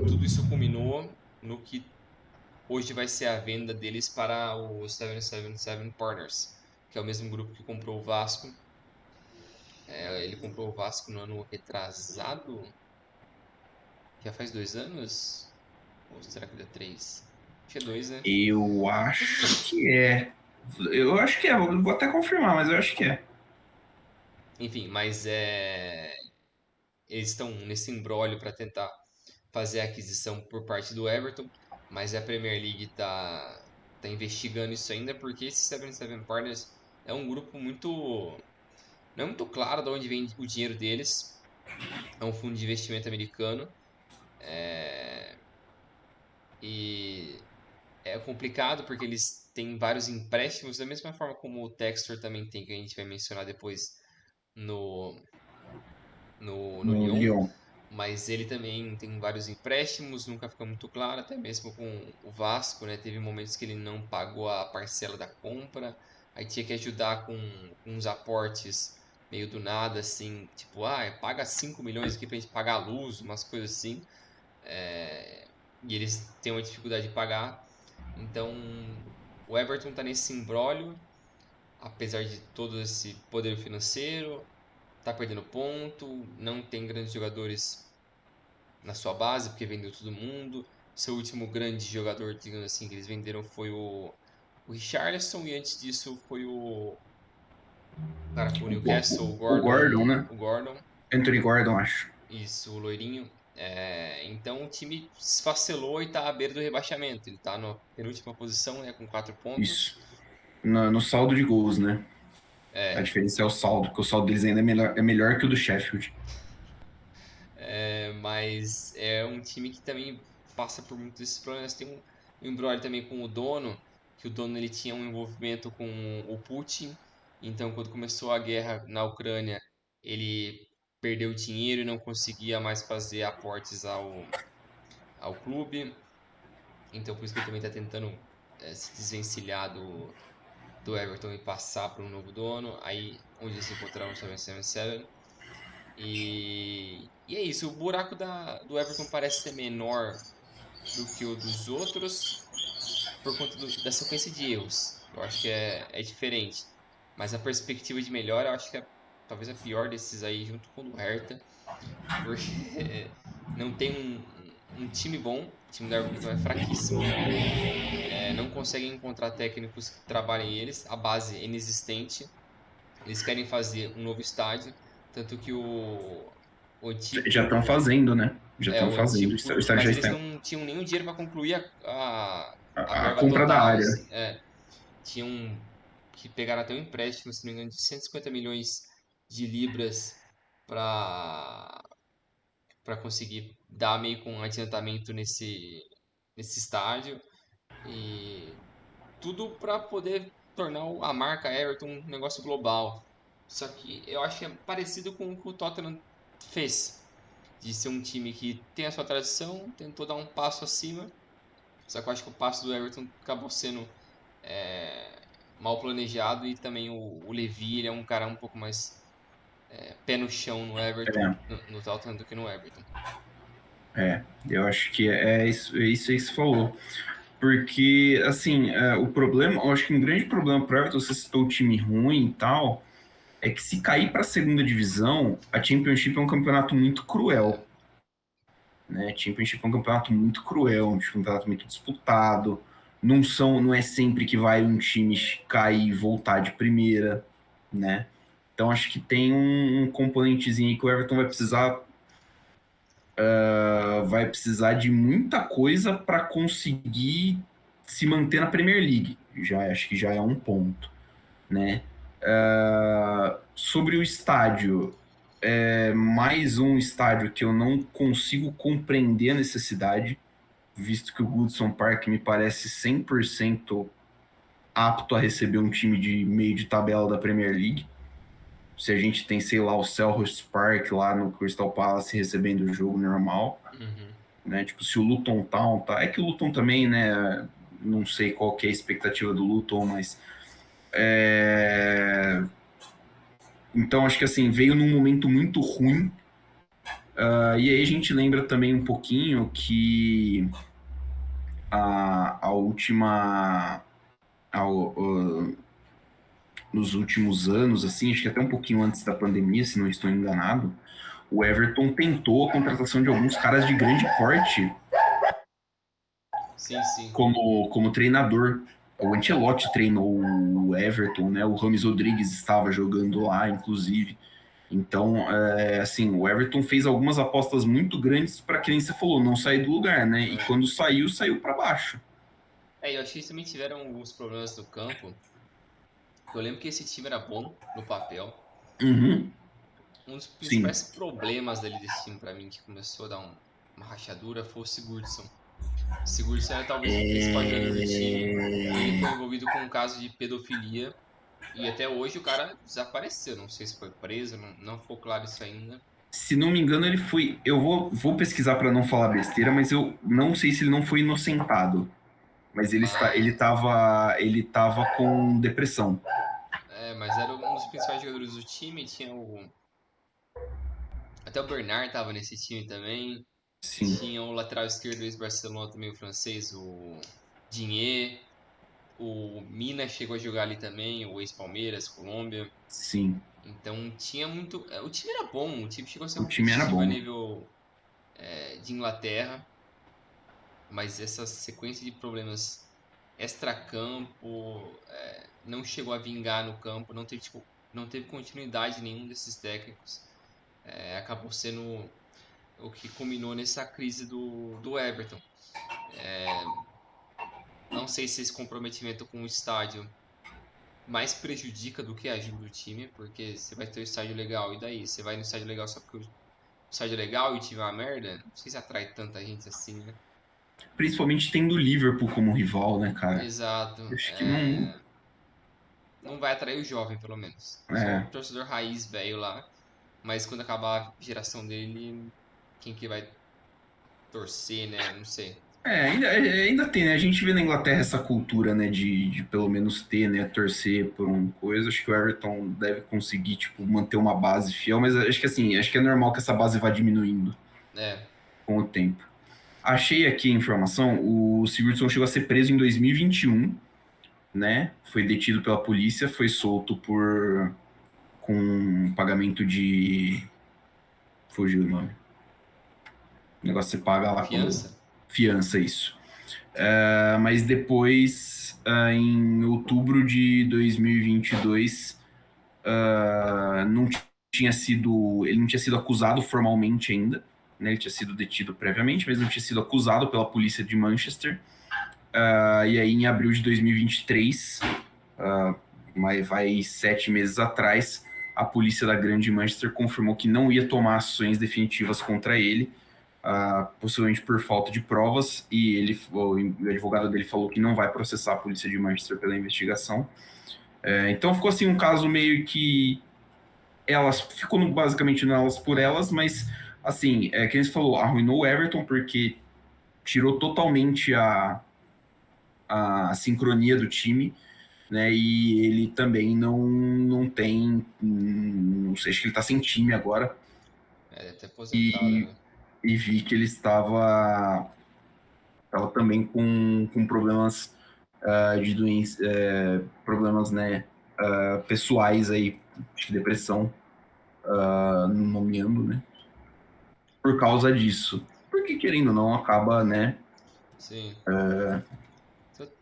tudo isso culminou no que hoje vai ser a venda deles para o 777 Partners, que é o mesmo grupo que comprou o Vasco. Ele comprou o Vasco no ano retrasado, já faz 2 anos? Ou será que deu 3? Acho que é 2, né? Eu acho que é. Eu acho que é. Vou até confirmar, mas eu acho que é. Enfim, mas eles estão nesse imbróglio para tentar fazer a aquisição por parte do Everton, mas a Premier League tá investigando isso ainda porque esse 77 Partners é um grupo muito. Não é muito claro de onde vem o dinheiro deles. É um fundo de investimento americano e é complicado porque eles têm vários empréstimos, da mesma forma como o Textor também tem, que a gente vai mencionar depois no, no No Lyon, Lyon. mas ele também tem vários empréstimos, nunca fica muito claro, até mesmo com o Vasco, né? Teve momentos que ele não pagou a parcela da compra, aí tinha que ajudar com uns aportes meio do nada, assim, tipo, paga 5 milhões aqui pra gente pagar a luz, umas coisas assim, e eles têm uma dificuldade de pagar, então o Everton tá nesse imbróglio, apesar de todo esse poder financeiro, tá perdendo ponto, não tem grandes jogadores na sua base, porque vendeu todo mundo. Seu último grande jogador, digamos assim, que eles venderam foi o Richarlison, e antes disso foi o cara que foi o Newcastle, O Gordon, né? O Gordon, Anthony Gordon, acho. isso, o loirinho. Então o time se esfacelou e tá à beira do rebaixamento. Ele tá na penúltima posição, né, com 4 Isso. pontos. No saldo de gols, né? A É, diferença é o saldo, porque o saldo deles ainda é melhor que o do Sheffield. mas é um time que também passa por muitos desses problemas. Tem um embrolho também com o dono, que o dono ele tinha um envolvimento com o Putin. Então, quando começou a guerra na Ucrânia, ele perdeu dinheiro e não conseguia mais fazer aportes ao clube. Então, por isso que ele também está tentando se desvencilhar do Everton e passar para um novo dono. Aí, onde eles se encontraram no 777. E é isso, o buraco do Everton parece ser menor do que o dos outros por conta da sequência de erros. Eu acho que é diferente. Mas a perspectiva de melhora, eu acho que é talvez a pior desses aí, junto com o do Hertha, porque não tem um time bom, o time do Everton é fraquíssimo, não conseguem encontrar técnicos que trabalhem eles, a base é inexistente, eles querem fazer um novo estádio, tanto que o Já estão antigo fazendo, né? Já estão o fazendo. antigo O clube, estádio mas já eles está. não tinham nenhum dinheiro para concluir a A verba compra da total, área. assim. Tinham que pegar até um empréstimo, se não me engano, de 150 milhões de libras para conseguir dar meio com um adiantamento nesse estádio e tudo para poder tornar a marca Everton um negócio global. Só que eu acho que é parecido com o que o Tottenham fez, de ser um time que tem a sua tradição, tentou dar um passo acima, só que eu acho que o passo do Everton acabou sendo mal planejado e também o Levi ele é um cara um pouco mais pé no chão no Everton, É, no Tottenham do que no Everton. eu acho que é isso aí que você falou. Porque, assim, o problema, eu acho que um grande problema para o Everton, você citou o time ruim e tal, é que se cair para a segunda divisão, a Championship é um campeonato muito cruel. Né? Championship é um campeonato muito cruel, um campeonato muito disputado. Não é sempre que vai um time cair e voltar de primeira, né? Então acho que tem um componentezinho aí que o Everton vai precisar vai precisar de muita coisa para conseguir se manter na Premier League. Acho que já é um ponto, né? Sobre o estádio, mais um estádio que eu não consigo compreender a necessidade, visto que o Goodison Park me parece 100% apto a receber um time de meio de tabela da Premier League. Se a gente tem, sei lá, o Selhurst Park lá no Crystal Palace recebendo o jogo normal, né? Tipo, se o Luton Town tá... É que o Luton também, né? Não sei qual que é a expectativa do Luton, mas... Então, acho que assim, veio num momento muito ruim. E aí a gente lembra também um pouquinho que a última... nos últimos anos, assim, acho que até um pouquinho antes da pandemia, se não estou enganado, o Everton tentou a contratação de alguns caras de grande porte Sim, sim. como treinador. O Ancelotti treinou o Everton, né? O Rames Rodrigues estava jogando lá, inclusive. Então, assim, o Everton fez algumas apostas muito grandes para quem você falou, não sair do lugar, né? E quando saiu, saiu para baixo. Eu acho que eles também tiveram alguns problemas no campo. Eu lembro que esse time era bom no papel. Uhum. Um dos Sim. principais problemas desse time pra mim, que começou a dar uma rachadura, foi o Sigurdsson. O Sigurdsson era talvez o principal jogador do time e ele foi envolvido com um caso de pedofilia e até hoje o cara desapareceu. Não sei se foi preso, não ficou claro isso ainda. Se não me engano, ele foi. Eu vou pesquisar para não falar besteira, mas eu não sei se ele não foi inocentado. Mas ele tava com depressão. Mas era um dos principais jogadores do time. Até o Bernard tava nesse time também. Sim, Tinha o lateral esquerdo do ex-Barcelona também, o francês, o Digne. O Mina chegou a jogar ali também, o ex-Palmeiras, Colômbia. sim. Então tinha muito. O time era bom, o time chegou a ser O time era competitivo a bom. nível de Inglaterra, mas essa sequência de problemas extracampo não chegou a vingar no campo, não teve continuidade nenhum desses técnicos. Acabou sendo o que culminou nessa crise do Everton. Não sei se esse comprometimento com o estádio mais prejudica do que ajuda o time, porque você vai ter o estádio legal, e daí? Você vai no estádio legal só porque o estádio é legal e o time é uma merda? Não sei se atrai tanta gente assim, né? Principalmente tendo o Liverpool como rival, né, cara? Exato. Acho que não. Não vai atrair o jovem, pelo menos. Só o É. torcedor raiz velho lá. Mas quando acabar a geração dele, quem que vai torcer, né? Não sei. Ainda tem, né? A gente vê na Inglaterra essa cultura, né, de pelo menos ter, né, torcer por uma coisa. Acho que o Everton deve conseguir, tipo, manter uma base fiel, mas acho que assim, acho que é normal que essa base vá diminuindo É. com o tempo. Achei aqui a informação, o Sigurdsson chegou a ser preso em 2021, né? Foi detido pela polícia, foi solto com pagamento de... Fugiu o nome. O negócio que você paga lá quando... Fiança? Fiança, isso. Mas depois, em outubro de 2022, não tinha sido, ele não tinha sido acusado formalmente ainda, né? Ele tinha sido detido previamente, mas não tinha sido acusado pela polícia de Manchester. E aí, em abril de 2023, mas vai 7 meses atrás, a polícia da Grande Manchester confirmou que não ia tomar ações definitivas contra ele, possivelmente por falta de provas, e o advogado dele falou que não vai processar a polícia de Manchester pela investigação. Então ficou assim um caso meio que elas ficou basicamente nelas por elas, mas assim, que você falou, arruinou o Everton porque tirou totalmente a sincronia do time, né? E ele também não tem, não sei, acho que ele tá sem time agora. Deve ter aposentado, E, né? e vi que ele estava também com problemas de doença, problemas, né, pessoais aí, acho que depressão, nomeando, né, por causa disso. Porque, querendo ou não, acaba, né, Sim.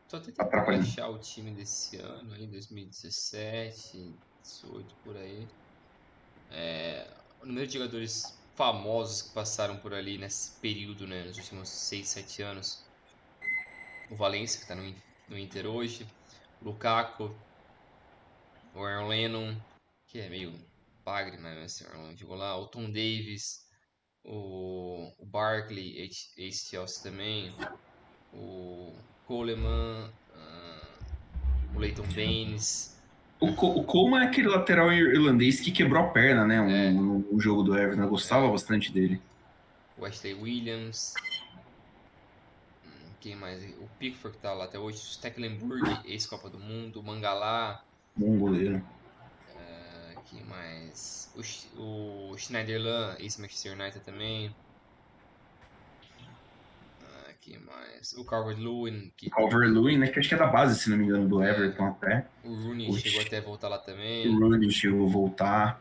Tô até tentando atrapalhando. achar o time desse ano, aí, 2017, 18, por aí. O número de jogadores famosos que passaram por ali nesse período, né? Nos últimos 6, 7 anos. O Valencia, que tá no Inter hoje. O Lukaku. O Aaron Lennon, que é meio bagre, mas assim, o Aaron Lennon jogou lá. O Tom Davis. O Barkley, ex-Chelsea também. O Coleman. O Leighton Baines. O Coleman é aquele lateral irlandês que quebrou a perna, né? É, Um jogo do Everton. Eu gostava bastante dele. o Ashley Williams. Quem mais? O Pickford que tá lá até hoje. O Stecklenburg, ex-Copa do Mundo. O Mangala. Bom goleiro. Quem mais? O Schneiderlin, ex-Manchester United também. Quem mais? O Calvert-Lewin, O Calvert-Lewin, né? Que acho que é da base, se não me engano, do Everton até. o Rooney chegou até a voltar lá também. O Rooney chegou a voltar.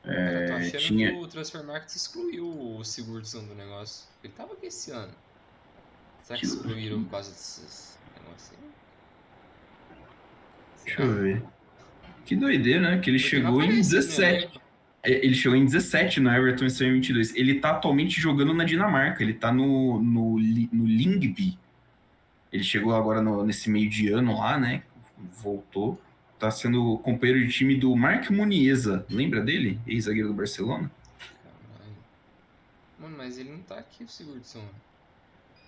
Cara, eu tô achando que Tinha... o Transfermarkt excluiu o Sigurdsson do negócio. Ele tava aqui esse ano. Será que excluíram por causa desses negócios aí? Deixa Será? eu ver. Que doideira, né? Que ele Porque não chegou em aparece no 17. elenco. Ele chegou em 17 no Everton e saiu em 22. Ele tá atualmente jogando na Dinamarca. Ele tá no Lyngby. Ele chegou agora nesse meio de ano lá, né? Voltou. Tá sendo companheiro de time do Marc Muniesa. Lembra dele? Ex-zagueiro do Barcelona? Caralho. Mano, mas ele não tá aqui, o Sigurdsson.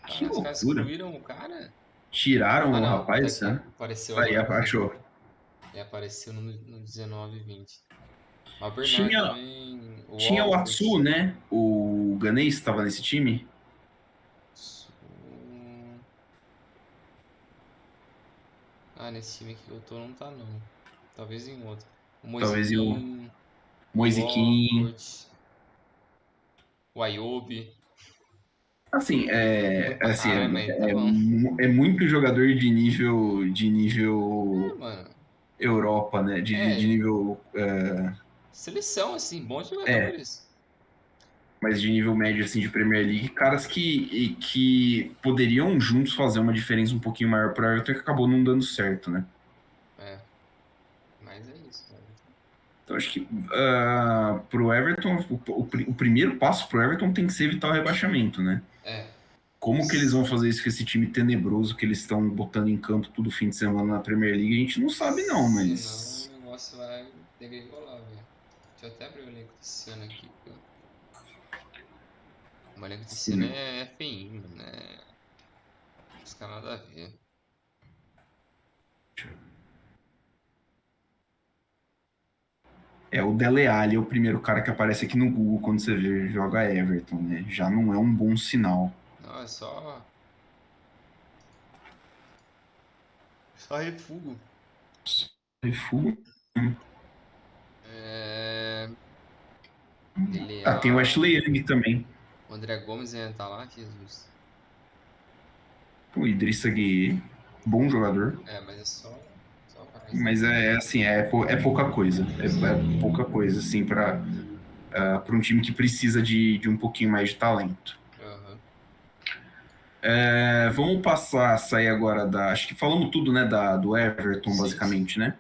Que Caralho, os caras loucura. excluíram o cara? Tiraram Ah, o não. Tá rapaz, aqui. né? Apareceu Aí, agora aqui. achou. Apareceu no 19 e 20. Mas o Bernard Tinha, também. O tinha o Atsu, Walcott. né? O ganês estava nesse time. Nesse time que eu tô não tá não. Talvez em outro. O Talvez o Moisiquim, o Moisiquim. Walcott, o Ayobi. Assim, Ruim pra caralho, mas tá bom. é muito jogador de É, nível mano. Europa, né? De É, nível. seleção, assim, bons É, jogadores. mas de nível médio, assim, de Premier League. Caras que poderiam juntos fazer uma diferença um pouquinho maior para o Everton, que acabou não dando certo, né? É, mas é isso, cara. Então, acho que pro Everton, o primeiro passo pro Everton tem que ser evitar o rebaixamento, né? É, Como que eles vão fazer isso com esse time tenebroso que eles estão botando em campo todo fim de semana na Premier League? A gente não sabe, não, senão o mas. negócio vai degringolar, velho. Deixa eu até abrir o elenco desse ano aqui. O elenco desse ano Sim. é feinho, né? Não tem nada a ver. O Dele Alli é o primeiro cara que aparece aqui no Google quando você vê joga Everton, né? Já não é um bom sinal. Não, é só. Só refugo. Refugo. É. Dele Tem o Ashley Alli. Young também. O André Gomes ainda tá lá, Jesus. O Idrissa Gueye, bom jogador. É, mas é só para Mas assim, é pouca coisa. É pouca coisa, assim, para um time que precisa de um pouquinho mais de talento. Aham. Vamos passar, sair agora acho que falamos tudo, né, do Everton, Sim, basicamente, sim. né?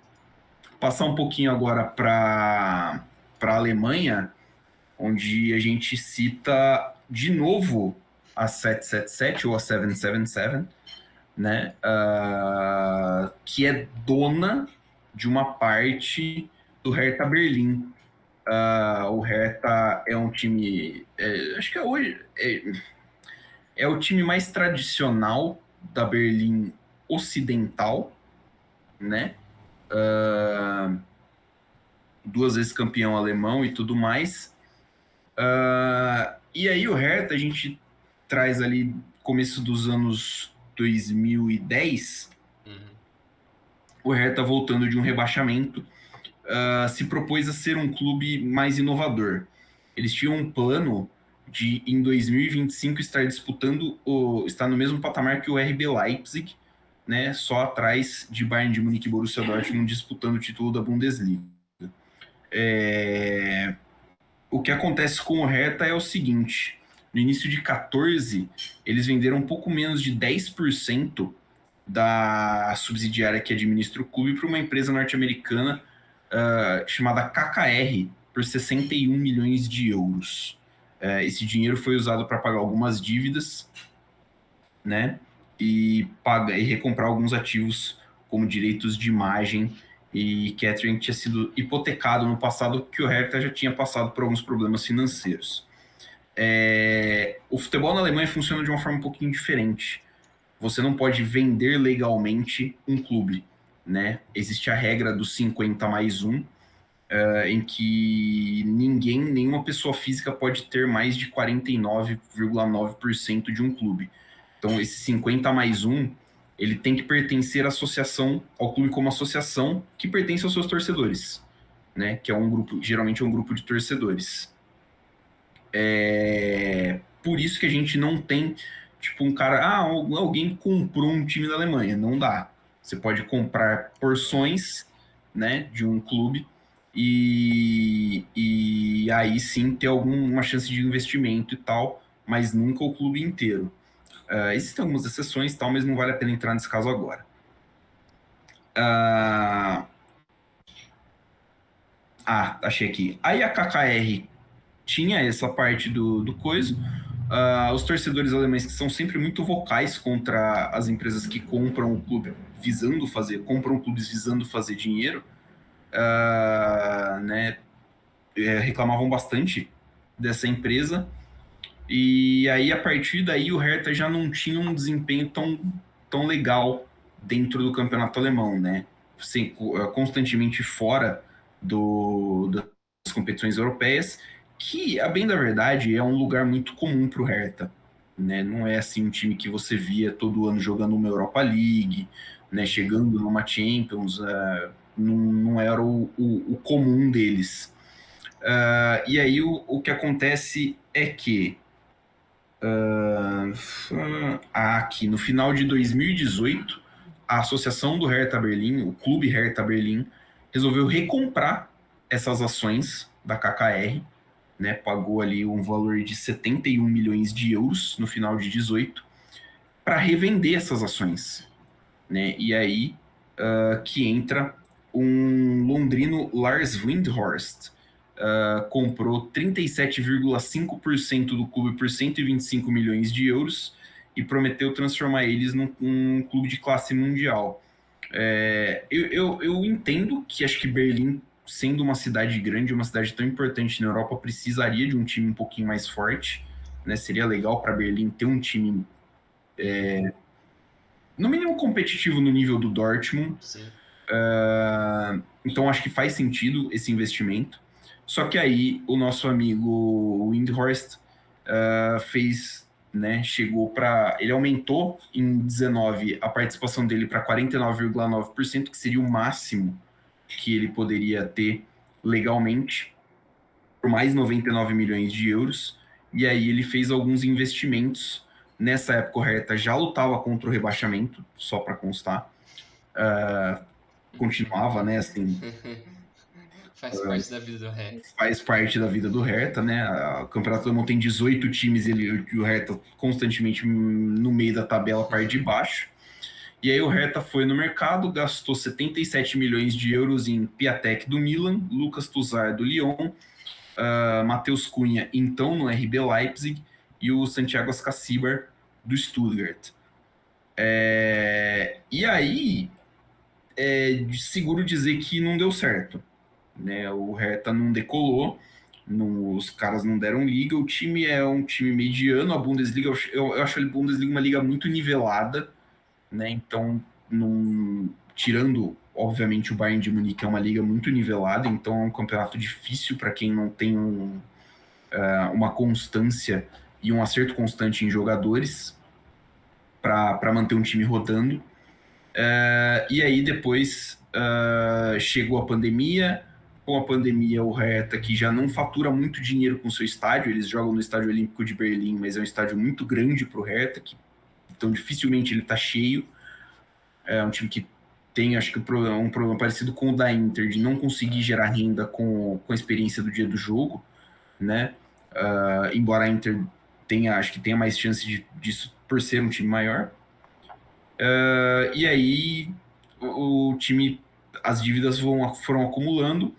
Passar um pouquinho agora para a Alemanha, onde a gente cita de novo a 777 ou a 777, né? Que é dona de uma parte do Hertha Berlim. O Hertha é um time, acho que hoje é o time mais tradicional da Berlim Ocidental, né? Duas vezes campeão alemão e tudo mais. E aí o Hertha a gente traz ali começo dos anos 2010, Uhum. o Hertha voltando de um rebaixamento, se propôs a ser um clube mais inovador. Eles tinham um plano de, em 2025, estar disputando, estar no mesmo patamar que o RB Leipzig, né, só atrás de Bayern de Munique e Borussia Dortmund disputando o título da Bundesliga. O que acontece com o Hertha é o seguinte: no início de 14, eles venderam um pouco menos de 10% da subsidiária que administra o clube para uma empresa norte-americana chamada KKR por 61 milhões de euros. Esse dinheiro foi usado para pagar algumas dívidas, né? E recomprar alguns ativos, como direitos de imagem e catering, que tinha sido hipotecado no passado, que o Hertha já tinha passado por alguns problemas financeiros. O futebol na Alemanha funciona de uma forma um pouquinho diferente. Você não pode vender legalmente um clube, né? Existe a regra dos 50 mais 1, em que nenhuma pessoa física pode ter mais de 49,9% de um clube. Então, esse 50 mais 1, ele tem que pertencer à associação, ao clube como associação, que pertence aos seus torcedores, né? Que é um grupo, geralmente é um grupo de torcedores. Por isso que a gente não tem, tipo, um cara, alguém comprou um time da Alemanha. Não dá. Você pode comprar porções, né, de um clube e aí sim ter alguma chance de investimento e tal, mas nunca o clube inteiro. Existem algumas exceções e tal, mas não vale a pena entrar nesse caso agora. Achei aqui. Aí a KKR tinha essa parte do coisa. Os torcedores alemães que são sempre muito vocais contra as empresas que compram o clube compram clubes visando fazer dinheiro, né? Reclamavam bastante dessa empresa. E aí, a partir daí, o Hertha já não tinha um desempenho tão legal dentro do campeonato alemão, né? Constantemente fora das competições europeias, que, a bem da verdade, é um lugar muito comum para o Hertha. Né? Não é assim um time que você via todo ano jogando uma Europa League, né? Chegando numa Champions, não era o comum deles. E aí o que acontece é que aqui no final de 2018, a associação do Hertha Berlim, o clube Hertha Berlim, resolveu recomprar essas ações da KKR, né? Pagou ali um valor de 71 milhões de euros no final de 18 para revender essas ações, né? E aí que entra um londrino, Lars Windhorst, comprou 37,5% do clube por 125 milhões de euros e prometeu transformar eles num clube de classe mundial. Eu entendo que acho que Berlim, sendo uma cidade grande, uma cidade tão importante na Europa, precisaria de um time um pouquinho mais forte. Né? Seria legal para Berlim ter um time, no mínimo, competitivo no nível do Dortmund. Sim. Então acho que faz sentido esse investimento. Só que aí o nosso amigo Windhorst fez, né, ele aumentou em 19 a participação dele para 49,9%, que seria o máximo que ele poderia ter legalmente, por mais 99 milhões de euros. E aí ele fez alguns investimentos. Nessa época o Hertha já lutava contra o rebaixamento, só para constar. Continuava, né, assim, Faz parte da vida do Hertha. faz parte da vida do Hertha, né? O Campeonato Alemão tem 18 times, o Hertha constantemente no meio da tabela, parte de baixo. E aí o Hertha foi no mercado, gastou 77 milhões de euros em Piatek do Milan, Lucas Toussaint do Lyon, Matheus Cunha, então no RB Leipzig, e o Santiago Ascacibar do Stuttgart. E aí, seguro dizer que não deu certo. Né? O Hertha não decolou, os caras não deram liga, o time é um time mediano, a Bundesliga, eu acho a Bundesliga uma liga muito nivelada, né? Então, tirando, obviamente, o Bayern de Munique é uma liga muito nivelada, então é um campeonato difícil para quem não tem uma constância e um acerto constante em jogadores para manter um time rodando. E aí depois chegou a pandemia. Com a pandemia, o Hertha, que já não fatura muito dinheiro com seu estádio, eles jogam no Estádio Olímpico de Berlim, mas é um estádio muito grande para o Hertha, então dificilmente ele está cheio. É um time que tem, acho que, um problema parecido com o da Inter, de não conseguir gerar renda com a experiência do dia do jogo, né? Embora a Inter acho que tenha mais chance disso por ser um time maior. E aí o time, as dívidas foram acumulando.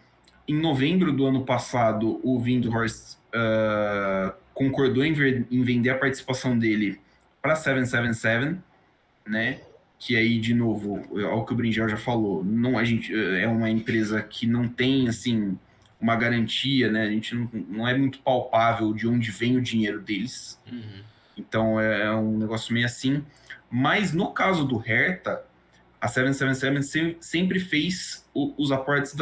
Em novembro do ano passado, o Windhorst concordou em vender a participação dele para 777, né? Que aí, de novo, ao que o Brinjel já falou, não, a gente é uma empresa que não tem, assim, uma garantia, né? A gente não é muito palpável de onde vem o dinheiro deles. Uhum. Então, é um negócio meio assim. Mas, no caso do Hertha, a 777 sempre fez os aportes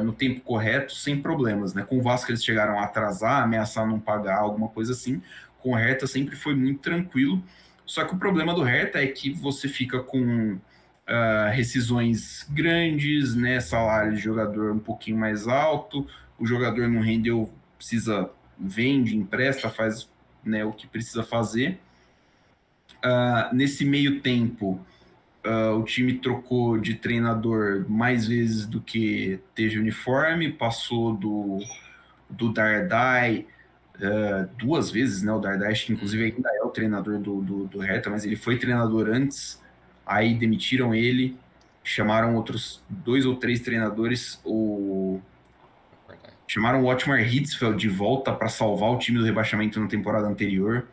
no tempo correto, sem problemas, né? Com o Vasco eles chegaram a atrasar, ameaçar não pagar, alguma coisa assim. Com o Hertha sempre foi muito tranquilo. Só que o problema do Hertha é que você fica com rescisões grandes, né? Salário de jogador um pouquinho mais alto, o jogador não rendeu, precisa, vende, empresta, faz, né, o que precisa fazer. Nesse meio tempo, o time trocou de treinador mais vezes do que teve uniforme, passou do Dardai duas vezes, né? O Dardai, acho que inclusive ainda é o treinador do Hertha, mas ele foi treinador antes, aí demitiram ele, chamaram outros 2 ou 3 treinadores, chamaram o Otmar Hitzfeld de volta para salvar o time do rebaixamento na temporada anterior,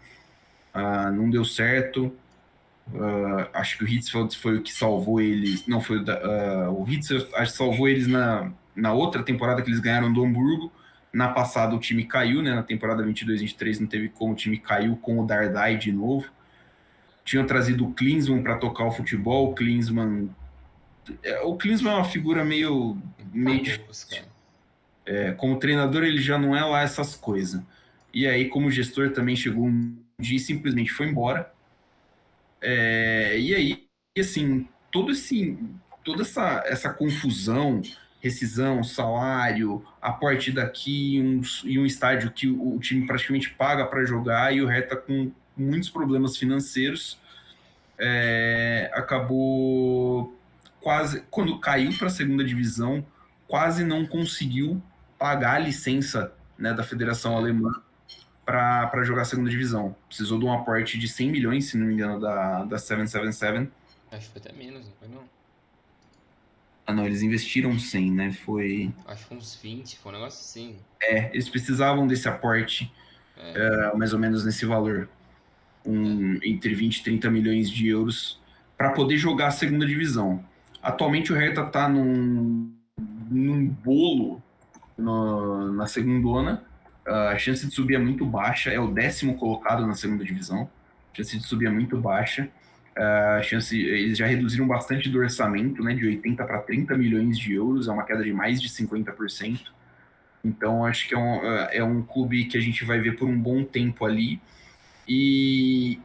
não deu certo. Acho que o Hitzfeld foi o que salvou eles. Não, foi o Hitzfeld acho que salvou eles na outra temporada que eles ganharam do Hamburgo. Na passada o time caiu, né? Na temporada 22-23 não teve como, o time caiu com o Dardai de novo. Tinham trazido o Klinsmann para tocar o futebol. O Klinsmann é uma figura meio difícil. Como treinador ele já não é lá essas coisas. E aí como gestor também chegou um dia e simplesmente foi embora. E aí, assim, toda essa confusão, rescisão, salário, aporte daqui e um estádio que o time praticamente paga para jogar e o Hertha com muitos problemas financeiros, acabou quase, quando caiu para a segunda divisão, quase não conseguiu pagar a licença, né, da Federação Alemã para jogar a segunda divisão. Precisou de um aporte de 100 milhões, se não me engano, da 777. Acho que foi até menos, não foi não? Não, eles investiram 100, né? Acho que foi uns 20, foi um negócio assim. Eles precisavam desse aporte, mais ou menos nesse valor, entre 20 e 30 milhões de euros, para poder jogar a segunda divisão. Atualmente o Hertha está num bolo na segundona. A chance de subir é muito baixa, é o 10º colocado na segunda divisão. A chance de subir é muito baixa. Eles já reduziram bastante do orçamento, né, de 80 para 30 milhões de euros, é uma queda de mais de 50%. Então, acho que é um clube que a gente vai ver por um bom tempo ali. E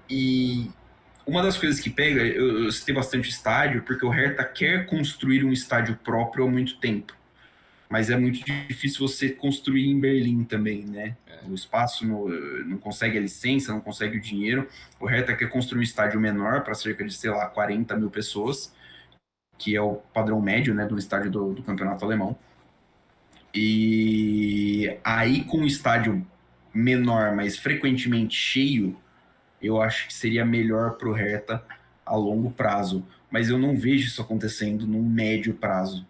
uma das coisas que pega, eu citei bastante estádio, porque o Hertha quer construir um estádio próprio há muito tempo. Mas é muito difícil você construir em Berlim também, né? O espaço não consegue a licença, não consegue o dinheiro. O Hertha quer construir um estádio menor para cerca de, sei lá, 40 mil pessoas, que é o padrão médio, né, do estádio do campeonato alemão. E aí, com um estádio menor, mas frequentemente cheio, eu acho que seria melhor para o Hertha a longo prazo. Mas eu não vejo isso acontecendo num médio prazo.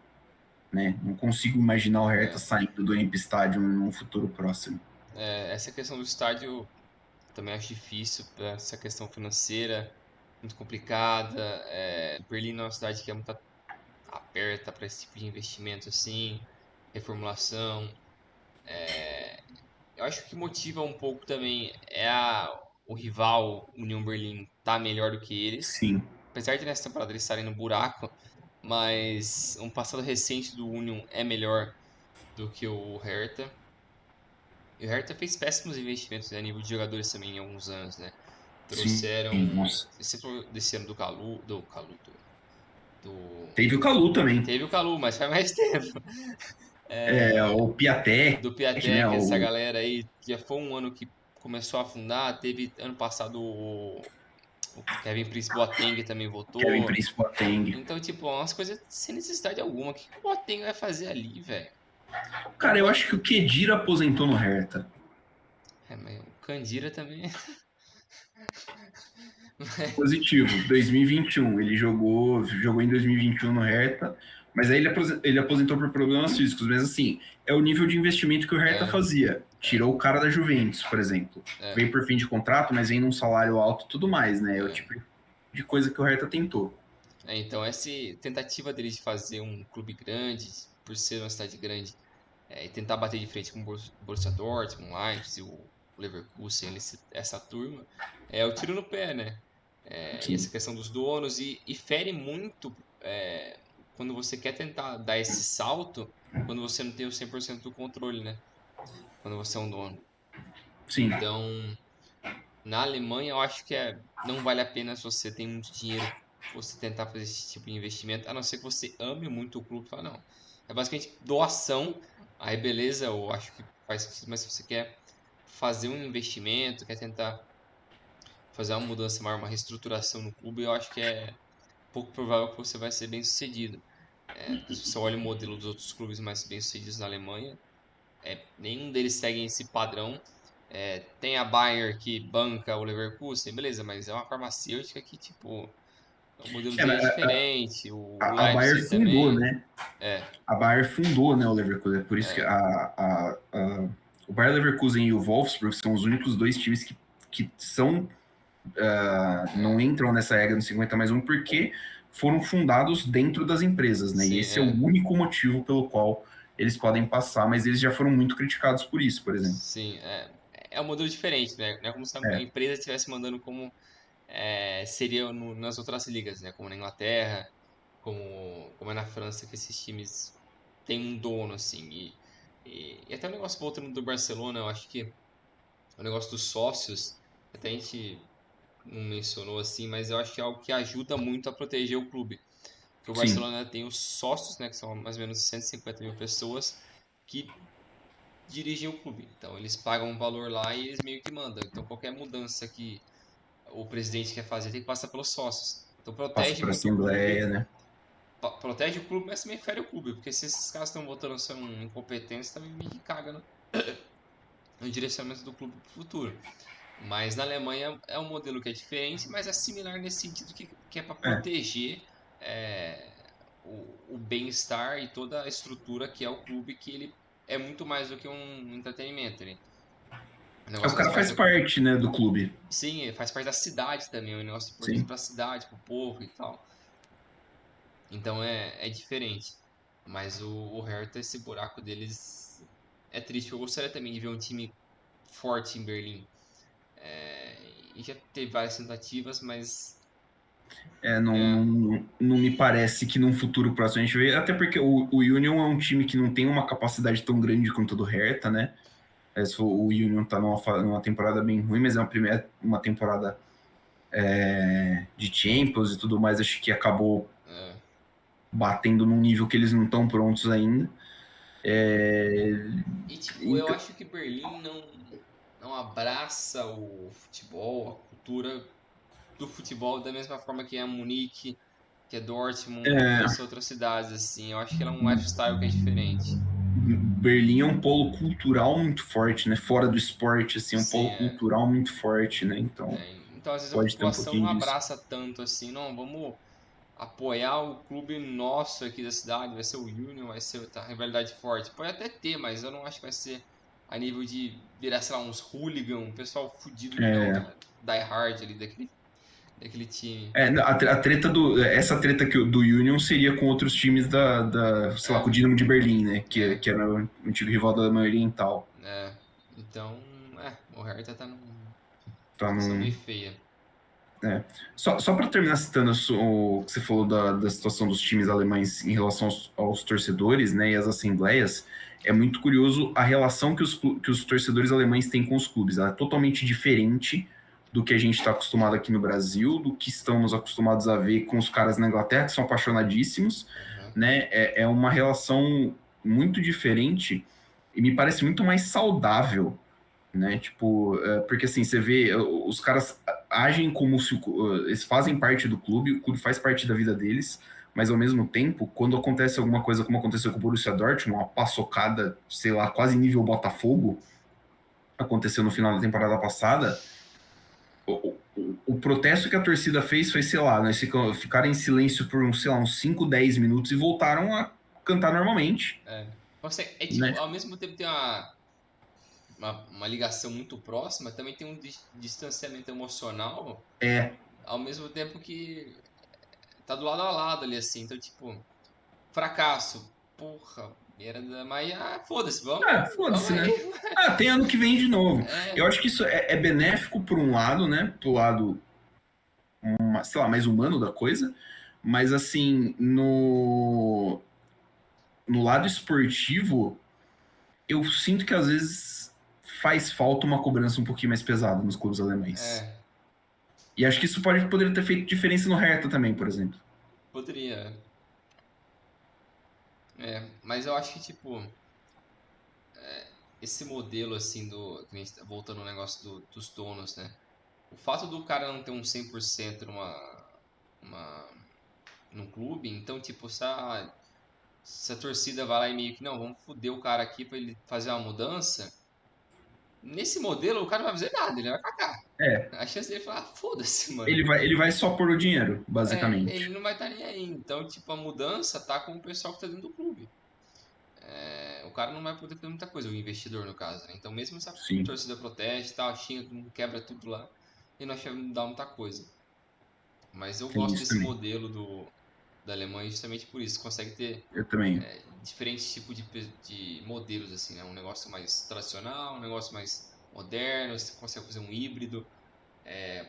Né? Não consigo imaginar o Hertha saindo do Olympia Stadium num futuro próximo. Essa questão do estádio também acho difícil, essa questão financeira muito complicada. Berlim é uma cidade que é muito aberta para esse tipo de investimento assim, reformulação. Eu acho que motiva um pouco também o rival União Berlim tá melhor do que eles. Sim. Apesar de nessa temporada eles estarem no buraco, mas um passado recente do Union é melhor do que o Hertha. E o Hertha fez péssimos investimentos, né, a nível de jogadores também em alguns anos, né? Trouxeram. Sim, nossa. Você falou desse ano do Calu. Teve o Calu também. Teve o Calu, mas faz mais tempo. O Piatek, Do né? Piatek, essa galera aí. Já foi um ano que começou a afundar. Teve ano passado o Kevin Prince Boateng também voltou. Kevin Prince Boateng. Então, tipo, umas coisas sem necessidade alguma. O que o Boateng vai fazer ali, velho? Cara, eu acho que o Khedira aposentou no Hertha. Mas o Candira também. Positivo, 2021. Ele jogou em 2021 no Hertha, Mas aí ele aposentou por problemas físicos, mas assim, é o nível de investimento que o Hertha fazia. Tirou o cara da Juventus, por exemplo. Veio por fim de contrato, mas vem num salário alto e tudo mais, né? É o tipo de coisa que o Hertha tentou. Então, essa tentativa deles de fazer um clube grande, por ser uma cidade grande, e tentar bater de frente com o Borussia Dortmund, o Leipzig, o Leverkusen, essa turma, é o tiro no pé, né? E essa questão dos donos, e fere muito quando você quer tentar dar esse salto, quando você não tem o 100% do controle, né? Quando você é um dono. Sim. Então, na Alemanha, eu acho que não vale a pena se você tem muito dinheiro você tentar fazer esse tipo de investimento, a não ser que você ame muito o clube e fala, não. É basicamente doação, aí beleza, eu acho que faz sentido, mas se você quer fazer um investimento, quer tentar fazer uma mudança maior, uma reestruturação no clube, eu acho que é pouco provável que você vai ser bem sucedido. Porque se você olha o modelo dos outros clubes mais bem sucedidos na Alemanha, nenhum deles segue esse padrão. Tem a Bayer que banca o Leverkusen, beleza, mas é uma farmacêutica que, tipo, é um modelo de negócio diferente. O A Bayer Leipzig fundou, também. né? A Bayer fundou, né, o Leverkusen. É por isso que o Bayer Leverkusen e o Wolfsburg são os únicos dois times que são não entram nessa regra no 50+1 porque foram fundados dentro das empresas, né? Sim, E esse é o único motivo pelo qual eles podem passar, mas eles já foram muito criticados por isso, por exemplo. sim, é um modelo diferente, né? Não é como se a empresa estivesse mandando como seria nas outras ligas, né? Como na Inglaterra, como é na França, que esses times têm um dono, assim. E até o negócio voltando do Barcelona, eu acho que o negócio dos sócios, até a gente não mencionou assim, mas eu acho que é algo que ajuda muito a proteger o clube. Porque o Sim. Barcelona tem os sócios, né, que são mais ou menos 150 mil pessoas, que dirigem o clube. Então eles pagam um valor lá e eles meio que mandam. Então qualquer mudança que o presidente quer fazer tem que passar pelos sócios. Então Passa protege para a muito o clube, Assembleia, né? protege o clube, mas também fere o clube, porque se esses caras estão votando são incompetentes, também meio que caga no direcionamento do clube pro futuro. Mas na Alemanha é um modelo que é diferente, mas é similar nesse sentido que é para proteger é, o bem-estar e toda a estrutura que é o clube, que ele é muito mais do que um entretenimento. O O negócio faz cara parte faz parte, né, do clube. sim, faz parte da cidade também, é um negócio importante Sim. para a cidade, para o povo e tal. Então é diferente. Mas o Hertha, esse buraco deles é triste. Eu gostaria também de ver um time forte em Berlim. E já teve várias tentativas, mas Não me parece que num futuro próximo a gente vê, até porque o Union é um time que não tem uma capacidade tão grande quanto a do Hertha, né? O Union tá numa temporada bem ruim, mas é uma temporada de Champions e tudo mais, acho que acabou batendo num nível que eles não estão prontos ainda. E tipo, eu Então, acho que Berlim não abraça o futebol, a cultura do futebol da mesma forma que é Munique, que é Dortmund, que são outras cidades, assim. Eu acho que ela é um lifestyle que é diferente. Berlim é um polo cultural muito forte, né? Fora do esporte, assim, um Sim, polo cultural muito forte, né? Então, Então, às vezes a pode ter um população não pouquinho disso. abraça tanto assim, não, vamos apoiar o clube nosso aqui da cidade, vai ser o Union, vai ser a rivalidade forte. Pode até ter, mas eu não acho que vai ser a nível de virar, sei lá, uns hooligan, um pessoal fudido que não é die hard ali daquele time. A treta essa treta do Union seria com outros times sei lá, com o É, Dinamo de Berlim, né? é, Que era o antigo rival da Alemanha Oriental. Então, o Hertha tá numa Tá situação num, meio feia. Só para terminar citando o que você falou da situação dos times alemães em relação aos torcedores, né, e às assembleias, é muito curioso a relação que os torcedores alemães têm com os clubes. Ela é totalmente diferente do que a gente está acostumado aqui no Brasil, do que estamos acostumados a ver com os caras na Inglaterra, que são apaixonadíssimos, né? É uma relação muito diferente e me parece muito mais saudável, né? Tipo, porque assim, você vê, os caras agem como se eles fazem parte do clube, o clube faz parte da vida deles, mas ao mesmo tempo, quando acontece alguma coisa como aconteceu com o Borussia Dortmund, uma paçocada, sei lá, quase nível Botafogo, aconteceu no final da temporada passada, o o protesto que a torcida fez foi, sei lá, nós ficaram em silêncio por, sei lá, uns 5, 10 minutos e voltaram a cantar normalmente, É né? tipo, ao mesmo tempo tem uma ligação muito próxima, também tem um distanciamento emocional, É, ao mesmo tempo que tá do lado a lado ali, assim. Então, tipo, fracasso. Porra, merda, mas foda-se, vamos foda-se, aí. né? Tem ano que vem de novo. Eu É, acho que isso é benéfico por um lado, né? Pro lado, sei lá, mais humano da coisa. Mas, assim, no lado esportivo, eu sinto que às vezes faz falta uma cobrança um pouquinho mais pesada nos clubes alemães. é, E acho que isso poderia ter feito diferença no Hertha também, por exemplo. poderia. Mas eu acho que, tipo, esse modelo, assim, que a gente voltando ao negócio dos donos, né? O fato do cara não ter um 100% uma, num clube, então, tipo, se a torcida vai lá e meio que, não, vamos foder o cara aqui pra ele fazer uma mudança, nesse modelo o cara não vai fazer nada, ele vai cagar. É, A chance dele falar, foda-se, mano. ele vai só por o dinheiro, Ele basicamente. não vai estar nem aí. Então, tipo, a mudança tá com o pessoal que tá dentro do clube. O cara não vai poder fazer muita coisa, o investidor, no caso, né? Então, mesmo se a Sim, torcida proteste e tal, xinga, todo mundo, quebra tudo lá, ele não acha que mudar muita coisa. Mas eu tem gosto isso desse também. modelo da Alemanha justamente por isso. Consegue ter Eu também. diferentes tipos de modelos, assim, né? Um negócio mais tradicional, um negócio mais moderno, você consegue fazer um híbrido,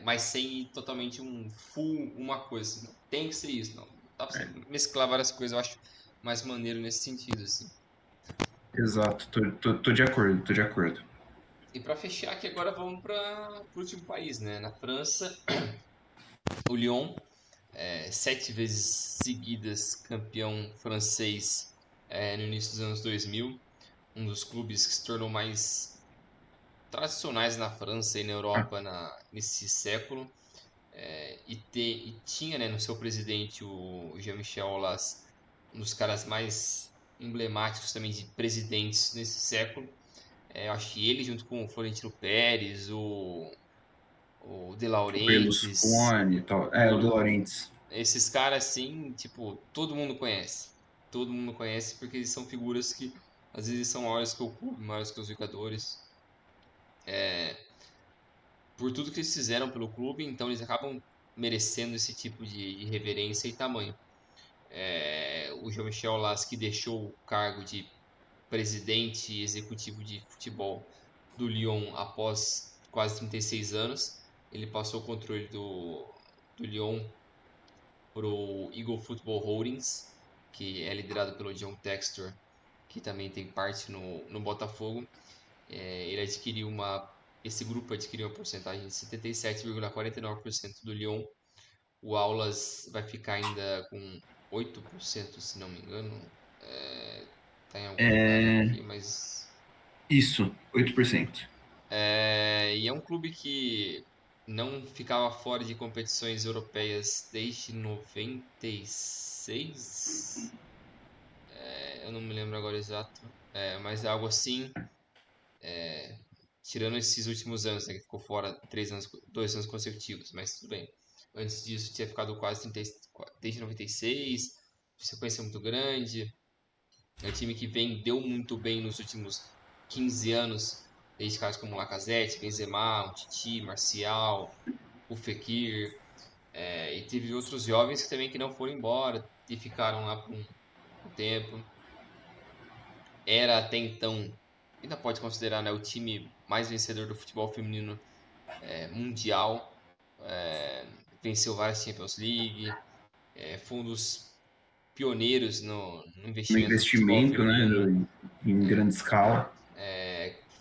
mas sem ir totalmente um full uma coisa. Assim, não tem que ser isso, não. Dá pra você mesclar várias coisas, eu acho mais maneiro nesse sentido, assim. Exato, tô de acordo, tô de acordo. E para fechar aqui agora vamos para o último país, né? Na França, o Lyon, 7 vezes seguidas campeão francês no início dos anos 2000, um dos clubes que se tornou mais tradicionais na França e na Ah, Europa nesse século. E tinha, né, no seu presidente o Jean-Michel Aulas, um dos caras mais emblemáticos também de presidentes nesse século. Eu acho que ele, junto com o Florentino Pérez, o De o Laurentiis, Berlusconi e tal. O De o- Laurentiis. esses caras assim, tipo, todo mundo conhece. Todo mundo conhece porque eles são figuras que às vezes são maiores que o clube, maiores que os jogadores. Por tudo que eles fizeram pelo clube, então eles acabam merecendo esse tipo de reverência e tamanho. O Jean-Michel Aulas, que deixou o cargo de presidente executivo de futebol do Lyon após quase 36 anos, ele passou o controle do Lyon para o Eagle Football Holdings, que é liderado pelo John Textor, que também tem parte no Botafogo. Ele adquiriu esse grupo adquiriu uma porcentagem de 77,49% do Lyon. O Aulas vai ficar ainda com 8%, se não me engano. Tá em algum lugar É, aqui, mas isso, 8%. e é um clube que não ficava fora de competições europeias desde 96. Eu não me lembro agora exato, mas é algo assim. Tirando esses últimos anos, né, que ficou fora 3 anos, 2 anos consecutivos, mas tudo bem. Antes disso tinha ficado quase 30, desde 96, sequência muito grande. É um time que vendeu muito bem nos últimos 15 anos, desde caras como Lacazette, Benzema, Titi, Marcial, o Fekir, e teve outros jovens que também que não foram embora e ficaram lá por um tempo. Era até então, ainda pode considerar, né, o time mais vencedor do futebol feminino mundial. Venceu várias Champions League, foi um dos pioneiros no No investimento no futebol investimento, né, feminino. em grande escala.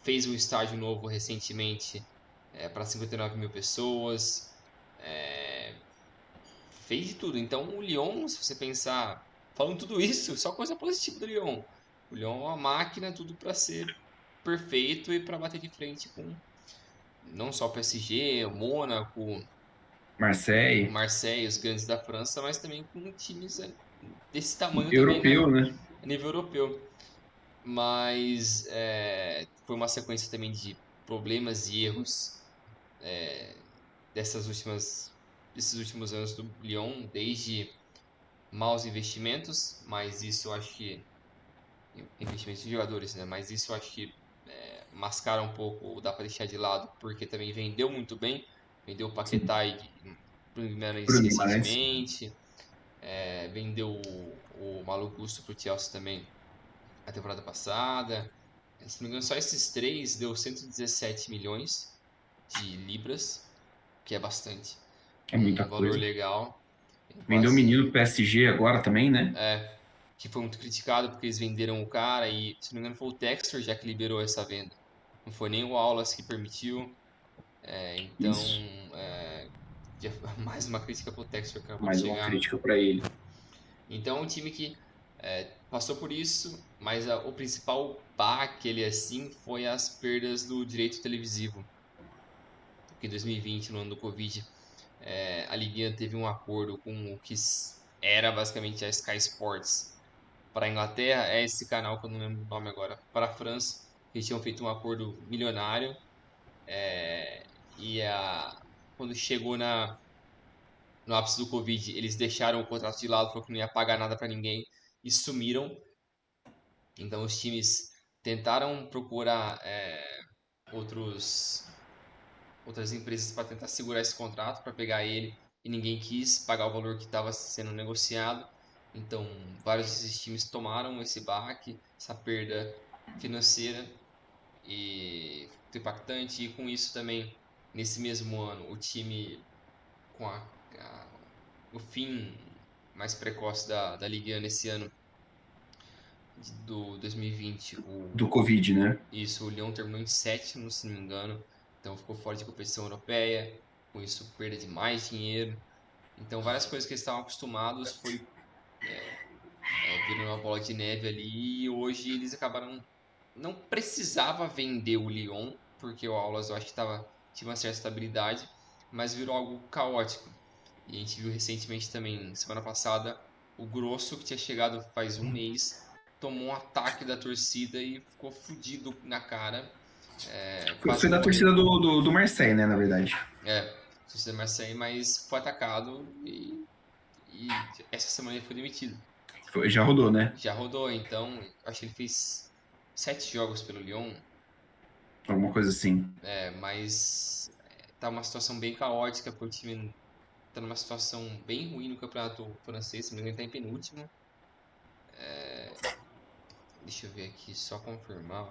Fez um estádio novo recentemente para 59 mil pessoas. Fez de tudo. Então o Lyon, se você pensar, falando tudo isso, só coisa positiva do Lyon. O Lyon é uma máquina, tudo para ser perfeito e para bater de frente com não só o PSG, o Mônaco, o Marseille, Marseille, os grandes da França, mas também com times desse tamanho também, né? europeu, né? A nível europeu. Mas foi uma sequência também de problemas e erros desses últimos anos do Lyon, desde maus investimentos, mas isso eu acho que investimentos de jogadores, né? Mas isso eu acho que mascara um pouco, ou dá para deixar de lado, porque também vendeu muito bem, vendeu o Sim. Paquetá e Bruno Guimarães Bruno Guimarães. recentemente, vendeu o Malo Gusto pro Chelsea também a temporada passada. Se não me engano, só esses três deu 117 milhões de libras, que é bastante, É muita um valor coisa. legal, Vendeu o menino quase do PSG agora também, né? que foi muito criticado porque eles venderam o cara e, se não me engano, foi o Textor já que liberou essa venda. Não foi nem o Aulas que permitiu. Então, Isso. mais uma crítica pro Textor que acabou de Mais uma chegar. crítica para ele. Então, é um time que passou por isso, mas o principal baque ele assim foi as perdas do direito televisivo. Porque em 2020, no ano do Covid, a Liga teve um acordo com o que era basicamente a Sky Sports para a Inglaterra, é esse canal que eu não lembro o nome agora, para a França, eles tinham feito um acordo milionário e quando chegou no ápice do Covid, eles deixaram o contrato de lado, falou que não ia pagar nada para ninguém e sumiram. Então os times tentaram procurar outros outras empresas para tentar segurar esse contrato, para pegar ele, e ninguém quis pagar o valor que estava sendo negociado. Então, vários desses times tomaram esse baque, essa perda financeira e foi impactante. E com isso também, nesse mesmo ano, o time, com o fim mais precoce da Liga nesse ano, do 2020, Do Covid, né? o Lyon terminou em sétimo, se não me engano, então ficou fora de competição europeia, com isso perda de mais dinheiro. Então várias coisas que eles estavam acostumados foi virando uma bola de neve ali e hoje eles acabaram não precisava vender o Lyon, porque o Aulas eu acho que tinha uma certa estabilidade, mas virou algo caótico. E a gente viu recentemente também, semana passada, o Grosso, que tinha chegado faz um mês, tomou um ataque da torcida e ficou fudido na cara. Quase Foi da morreu. torcida do Marseille, né, na verdade. Torcida do Marseille, mas foi atacado e essa semana ele foi demitido. Já rodou, né? Já rodou, então, acho que ele fez 7 jogos pelo Lyon, Alguma coisa assim. mas tá uma situação bem caótica, porque o time tá numa situação bem ruim no campeonato francês, se não me engano, ele tá em penúltimo. Deixa eu ver aqui, só confirmar.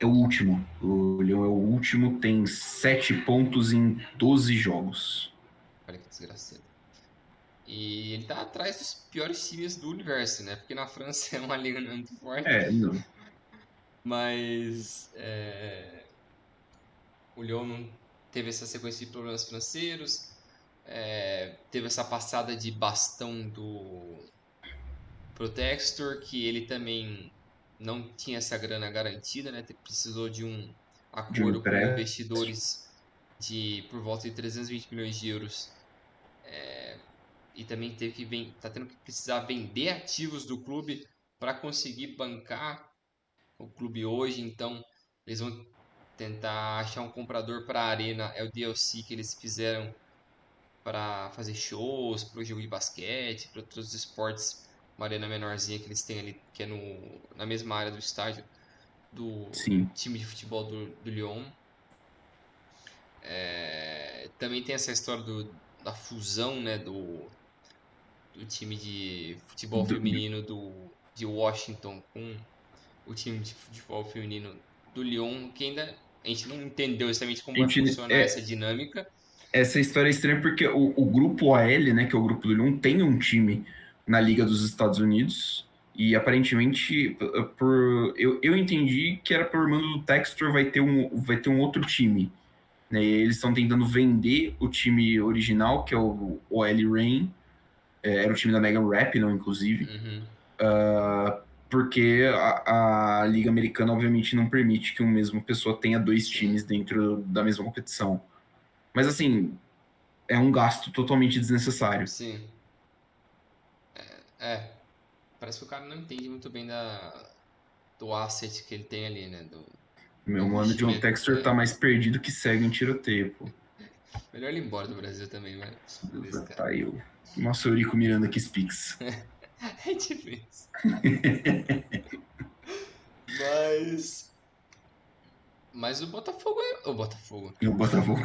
É o último. O Lyon é o último, tem 7 pontos em 12 jogos. Olha que desgraceiro. E ele tá atrás dos piores times do universo, né? Porque na França é uma liga muito forte, Não. mas o Lyon não teve essa sequência de problemas financeiros, teve essa passada de bastão do pro Textor, que ele também não tinha essa grana garantida, né? Precisou de um De um acordo com empréstimo. investidores de por volta de 320 milhões de euros e também tá tendo que precisar vender ativos do clube para conseguir bancar o clube hoje, então eles vão tentar achar um comprador para a Arena, é o DLC que eles fizeram para fazer shows, para o jogo de basquete, para outros esportes, uma arena menorzinha que eles têm ali, que é na mesma área do estádio do Sim. time de futebol do Lyon. Também tem essa história da fusão, né, do time de futebol Do, feminino de Washington com o time de futebol feminino do Lyon, que ainda a gente não entendeu exatamente como a vai gente, funcionar essa dinâmica. essa história é estranha porque o grupo AL, né, que é o grupo do Lyon, tem um time na Liga dos Estados Unidos. E aparentemente, eu entendi que era por mando do Textor vai ter um outro time. Né, e eles estão tentando vender o time original, que é o OL Reign. Era o time da Megan Rapinoe, inclusive. Uhum. Porque a Liga Americana, obviamente, não permite que uma mesma pessoa tenha dois Sim, times dentro da mesma competição. Mas, assim, é um gasto totalmente desnecessário. sim. Parece que o cara não entende muito bem do asset que ele tem ali, né? Do Meu mano, John investimento. Textor tá mais perdido que cego em tiroteio, pô. Melhor ele ir embora do Brasil também, vai. Desse cara. Tá aí o nosso Eurico Miranda que speaks. É difícil. Mas. Mas o Botafogo é. O Botafogo. E o Botafogo.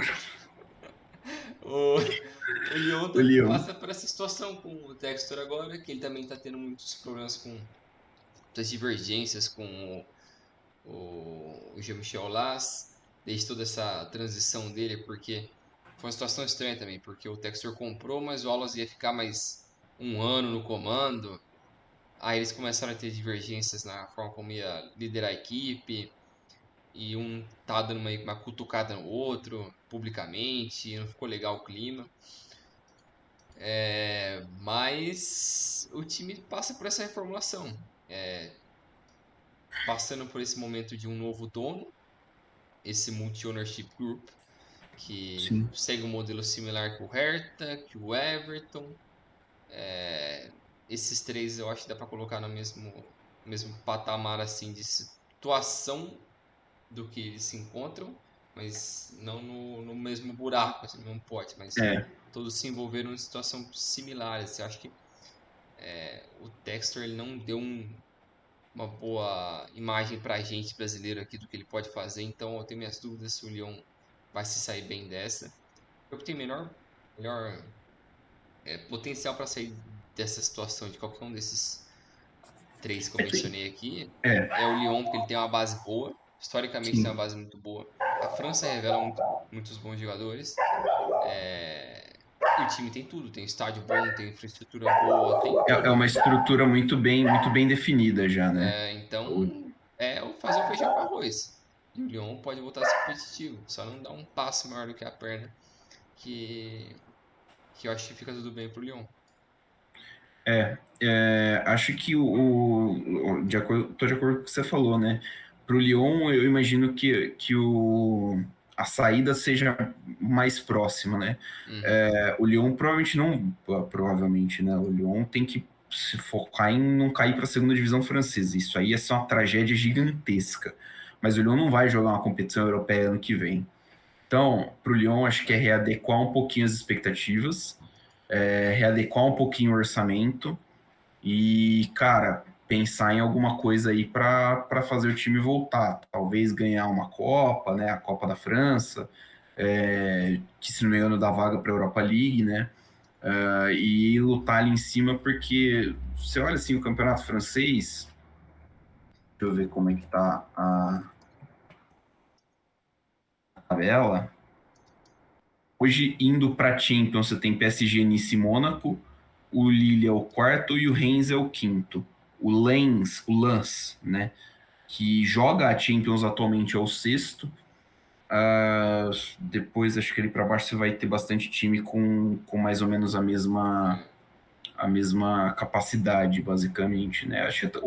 O, o Lyon O também Lyon. passa por essa situação com o Textor agora, que ele também tá tendo muitos problemas com muitas divergências com o Jean-Michel Aulas, desde toda essa transição dele, porque foi uma situação estranha também, porque o Textor comprou, mas o Aulas ia ficar mais um ano no comando. Aí eles começaram a ter divergências na forma como ia liderar a equipe, e um tá dando uma cutucada no outro, publicamente, não ficou legal o clima. Mas o time passa por essa reformulação, passando por esse momento de um novo dono, esse multi-ownership group, que Sim. segue um modelo similar que o Hertha, que o Everton. Esses três eu acho que dá para colocar no mesmo patamar assim de situação do que eles se encontram, mas não no mesmo buraco, assim, no mesmo pote, mas É. todos se envolveram em situação similares. Eu acho que o Textor ele não deu uma boa imagem pra gente brasileiro aqui do que ele pode fazer, então eu tenho minhas dúvidas se o Lyon vai se sair bem dessa. Eu tenho melhor potencial para sair dessa situação de qualquer um desses três que eu mencionei aqui É, é o Lyon, porque ele tem uma base boa, historicamente tem uma sim. base muito boa. A França revela muitos bons jogadores. E o time tem tudo, tem estádio bom, tem infraestrutura boa, tem É tudo. uma estrutura muito bem definida já, né? Então é fazer o feijão com arroz. E o Lyon pode voltar a ser competitivo, só não dar um passo maior do que a perna, que, que eu acho que fica tudo bem pro Lyon. Acho que tô de acordo com o que você falou, né? Para o Lyon, eu imagino que a saída seja mais próxima, né? Uhum. O Lyon provavelmente, né? O Lyon tem que se focar em não cair para a segunda divisão francesa. Isso aí é só uma tragédia gigantesca. Mas o Lyon não vai jogar uma competição europeia ano que vem. Então, para o Lyon, acho que é readequar um pouquinho as expectativas, readequar um pouquinho o orçamento e, cara, pensar em alguma coisa aí para fazer o time voltar. Talvez ganhar uma Copa, né? A Copa da França, que se não me engano dá vaga para a Europa League, né? E lutar ali em cima, porque você olha assim o campeonato francês, deixa eu ver como é que tá a tabela. Hoje, indo para Champions, você tem PSG, Nice e Mônaco, o Lille é o quarto e o Reims é o quinto. O Lens, né? Que joga a Champions atualmente é o sexto. Depois, acho que ali para baixo você vai ter bastante time com mais ou menos a mesma capacidade, basicamente, né? Acho que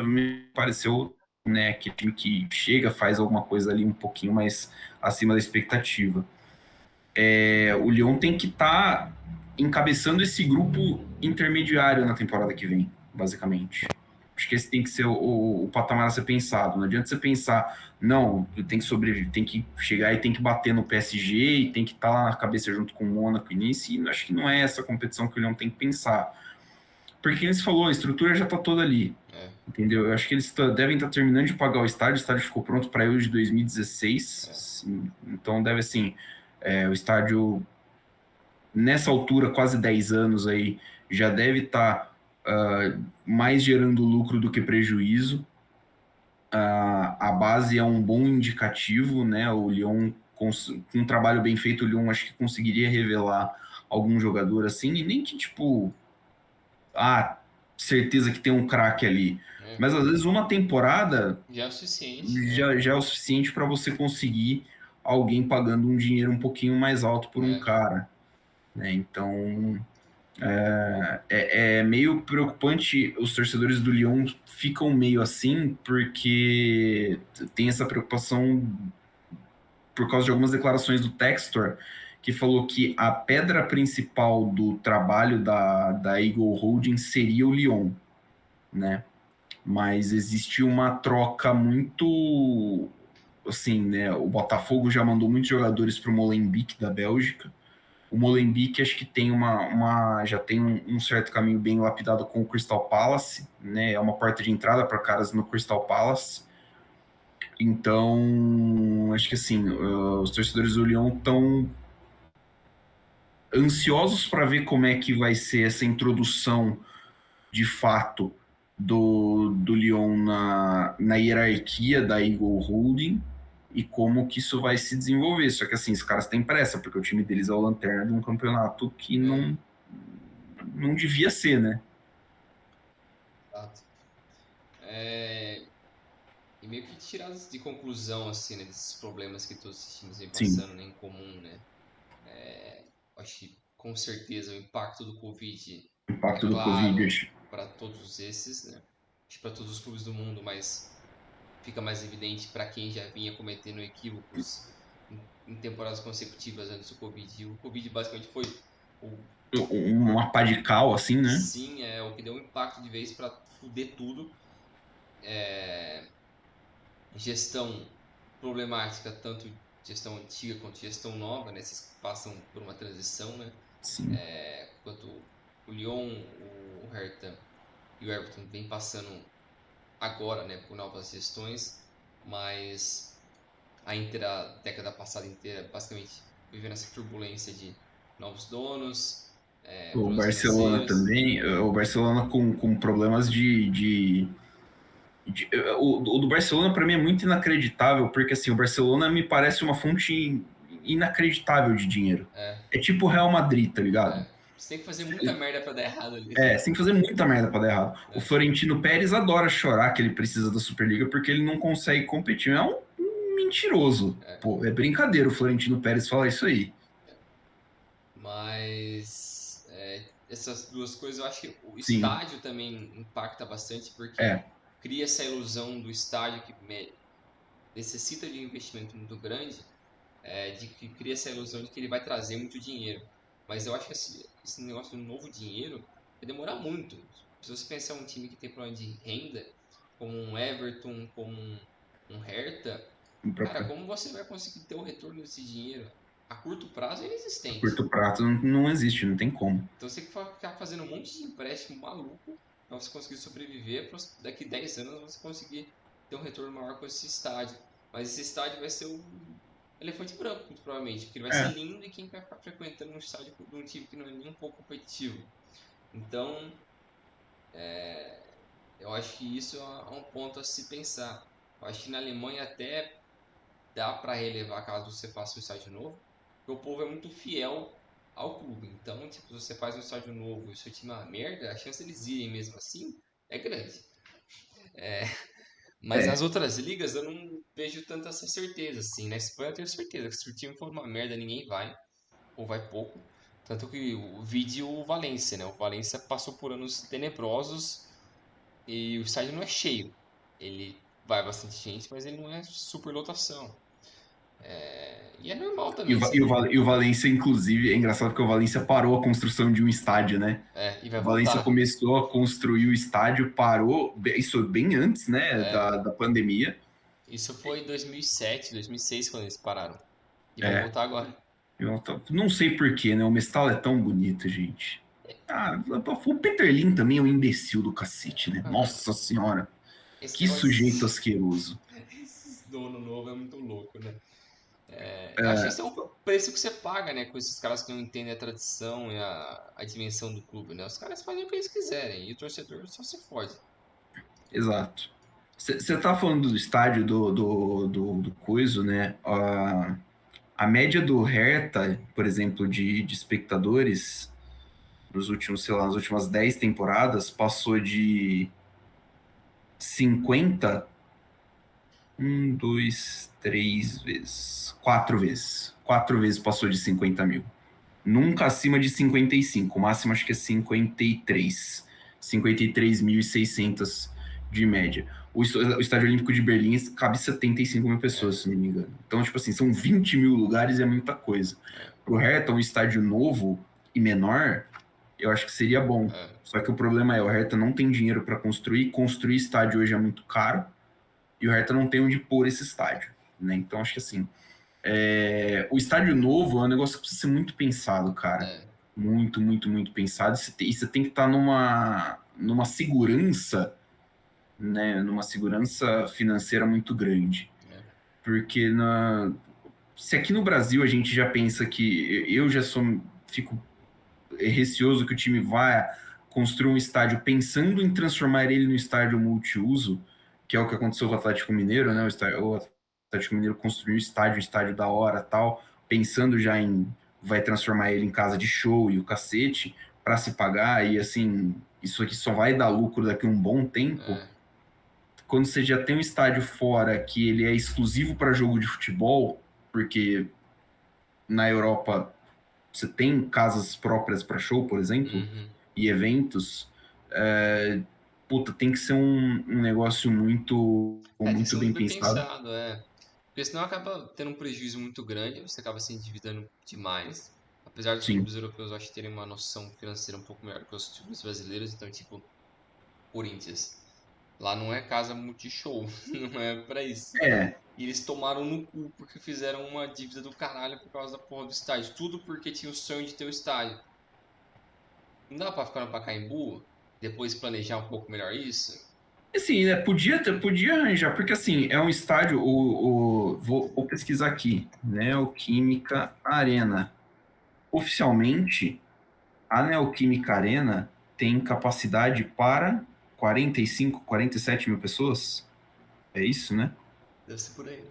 me pareceu, né, que time que chega, faz alguma coisa ali um pouquinho mais acima da expectativa. O Lyon tem que estar encabeçando esse grupo intermediário na temporada que vem, basicamente. Acho que esse tem que ser o patamar a ser pensado. Não adianta você pensar, não, tem que sobreviver, tem que chegar e tem que bater no PSG e tem que estar lá na cabeça junto com o Mônaco e Nice. E acho que não é essa competição que o Lyon tem que pensar. Porque eles falou, a estrutura já está toda ali. É, Entendeu? Eu acho que eles devem estar terminando de pagar o estádio ficou pronto para eu de é. 2016, então deve assim, o estádio nessa altura, quase 10 anos aí, já deve estar mais gerando lucro do que prejuízo. A base é um bom indicativo, né? O Lyon, com um trabalho bem feito, o Lyon acho que conseguiria revelar algum jogador assim, e nem que tipo, certeza que tem um craque ali. É. Mas às vezes uma temporada Já é o suficiente. É, já é o suficiente para você conseguir alguém pagando um dinheiro um pouquinho mais alto por um é. cara, né? Então é meio preocupante. Os torcedores do Lyon ficam meio assim porque tem essa preocupação por causa de algumas declarações do Textor que falou que a pedra principal do trabalho da Eagle Holding seria o Lyon, né? Mas existe uma troca muito assim, né, o Botafogo já mandou muitos jogadores para o Molenbeek da Bélgica. O Molenbeek acho que tem já tem um certo caminho bem lapidado com o Crystal Palace, né? É uma porta de entrada para caras no Crystal Palace. Então, acho que assim, os torcedores do Lyon estão ansiosos para ver como é que vai ser essa introdução de fato do Lyon na hierarquia da Eagle Holding e como que isso vai se desenvolver. Só que assim, os caras têm pressa, porque o time deles é o lanterna de um campeonato que não devia ser, né? Exato. E meio que tiradas de conclusão, assim, né, desses problemas que todos os times vêm Sim, passando, né, em comum, né? Acho que com certeza o impacto do Covid o é impacto do Covid, claro acho. para todos esses, né? Acho que para todos os clubes do mundo, mas fica mais evidente para quem já vinha cometendo equívocos em temporadas consecutivas antes do Covid. E o Covid basicamente foi o Uma pá de cal, assim, né? sim, é o que deu um impacto de vez para fuder tudo. Gestão problemática, tanto gestão antiga quanto gestão nova, né? Vocês passam por uma transição, né? Sim. Enquanto o Lyon, o Hertha e o Everton vem passando agora, né, por novas gestões, mas a Inter, a década passada inteira, basicamente vivendo essa turbulência de novos donos, O problemas Barcelona financeiros. também, o Barcelona com problemas o do Barcelona para mim é muito inacreditável, porque assim, o Barcelona me parece uma fonte inacreditável de dinheiro. É, É tipo o Real Madrid, tá ligado? você tem que fazer muita merda para dar errado ali. Você tem que fazer muita merda pra dar errado. O Né? Florentino Pérez adora chorar que ele precisa da Superliga porque ele não consegue competir. É um mentiroso. É, Pô, é brincadeira o Florentino Pérez falar isso aí. mas essas duas coisas, eu acho que o Sim, estádio também impacta bastante, porque é. cria essa ilusão do estádio que necessita de um investimento muito grande, de que cria essa ilusão de que ele vai trazer muito dinheiro. Mas eu acho que esse negócio do novo dinheiro vai demorar muito. Se você pensar um time que tem problema de renda, como um Everton, como um Hertha, cara, como você vai conseguir ter o retorno desse dinheiro? A curto prazo é A inexistente. curto prazo não existe, não tem como. Então você tem que ficar fazendo um monte de empréstimo maluco para você conseguir sobreviver, para daqui 10 anos você conseguir ter um retorno maior com esse estádio. Mas esse estádio vai ser o elefante branco, muito provavelmente, porque ele vai ser É, lindo e quem vai ficar frequentando um estádio de um time que não é nem um pouco competitivo. Então, eu acho que isso é um ponto a se pensar. Eu acho que na Alemanha até dá para relevar caso você faça um estádio novo, porque o povo é muito fiel ao clube. Então, tipo, se você faz um estádio novo e o seu time é uma merda, a chance deles irem mesmo assim é grande. Mas nas é. outras ligas eu não vejo tanta essa certeza, assim. Na Espanha eu tenho certeza que se o time for uma merda, ninguém vai, ou vai pouco. Tanto que o vídeo o Valência, né? O Valência passou por anos tenebrosos e o estádio não é cheio. Ele vai bastante gente, mas ele não é super lotação. E é normal também, você vê. E o Valência, inclusive, é engraçado porque o Valência parou a construção de um estádio, né? E vai O Valência voltar. começou a construir o estádio, parou, isso bem antes, né, É, da pandemia. isso foi em 2007, 2006 quando eles pararam. E vão É, voltar agora. não sei porquê, né? O Mestalo é tão bonito, gente. Ah, o Peter Lin também é um imbecil do cacete, né? Cara, Nossa senhora, esse que sujeito negócio. asqueroso. Esse dono novo é muito louco, né? Eu acho que esse é o preço que você paga, né? Com esses caras que não entendem a tradição e a dimensão do clube, né? Os caras fazem o que eles quiserem e o torcedor só se fode. Exato. Você tá falando do estádio do Coiso, né? A média do Hertha, por exemplo, de espectadores nos últimos, sei lá, nas últimas 10 temporadas, passou de 50, dois, três vezes, quatro vezes. Quatro vezes passou de 50 mil. Nunca acima de 55. O máximo acho que é 53. 53.600 de média. O Estádio Olímpico de Berlim cabe 75 mil É, pessoas, se não me engano. Então, tipo assim, são 20 mil lugares e é muita coisa. é, Pro Hertha, um estádio novo e menor, eu acho que seria bom. é. Só que o problema é, o Hertha não tem dinheiro para construir estádio hoje é muito caro, e o Hertha não tem onde pôr esse estádio. né? Então, acho que assim, o estádio novo é um negócio que precisa ser muito pensado, cara. Muito, muito, muito pensado. E você tem que estar numa segurança, né? Numa segurança financeira muito grande. Porque se aqui no Brasil a gente já pensa que eu já fico receoso que o time vá construir um estádio pensando em transformar ele no estádio multiuso, que é o que aconteceu com o Atlético Mineiro, né? O Atlético Mineiro construiu um estádio da hora tal, pensando já em vai transformar ele em casa de show e o cacete para se pagar, e assim, isso aqui só vai dar lucro daqui a um bom tempo. Quando você já tem um estádio fora que ele é exclusivo para jogo de futebol, porque na Europa você tem casas próprias para show, por exemplo, e eventos, puta, tem que ser um negócio muito, muito bem pensado. Porque senão acaba tendo um prejuízo muito grande, você acaba se endividando demais. Apesar dos Sim. clubes europeus, eu acho que terem uma noção financeira um pouco melhor que os clubes brasileiros, então, tipo, Corinthians. Lá não é casa multishow, não é pra isso. E eles tomaram no cu porque fizeram uma dívida do caralho por causa da porra do estádio. Tudo porque tinha o sonho de ter o estádio. Não dá pra ficar no Pacaembu, depois planejar um pouco melhor isso? Assim, né, podia arranjar, porque assim, é um estádio, vou pesquisar aqui, Neoquímica Arena. Oficialmente, a Neoquímica Arena tem capacidade para 45, 47 mil pessoas. É isso, né? Deve ser por aí.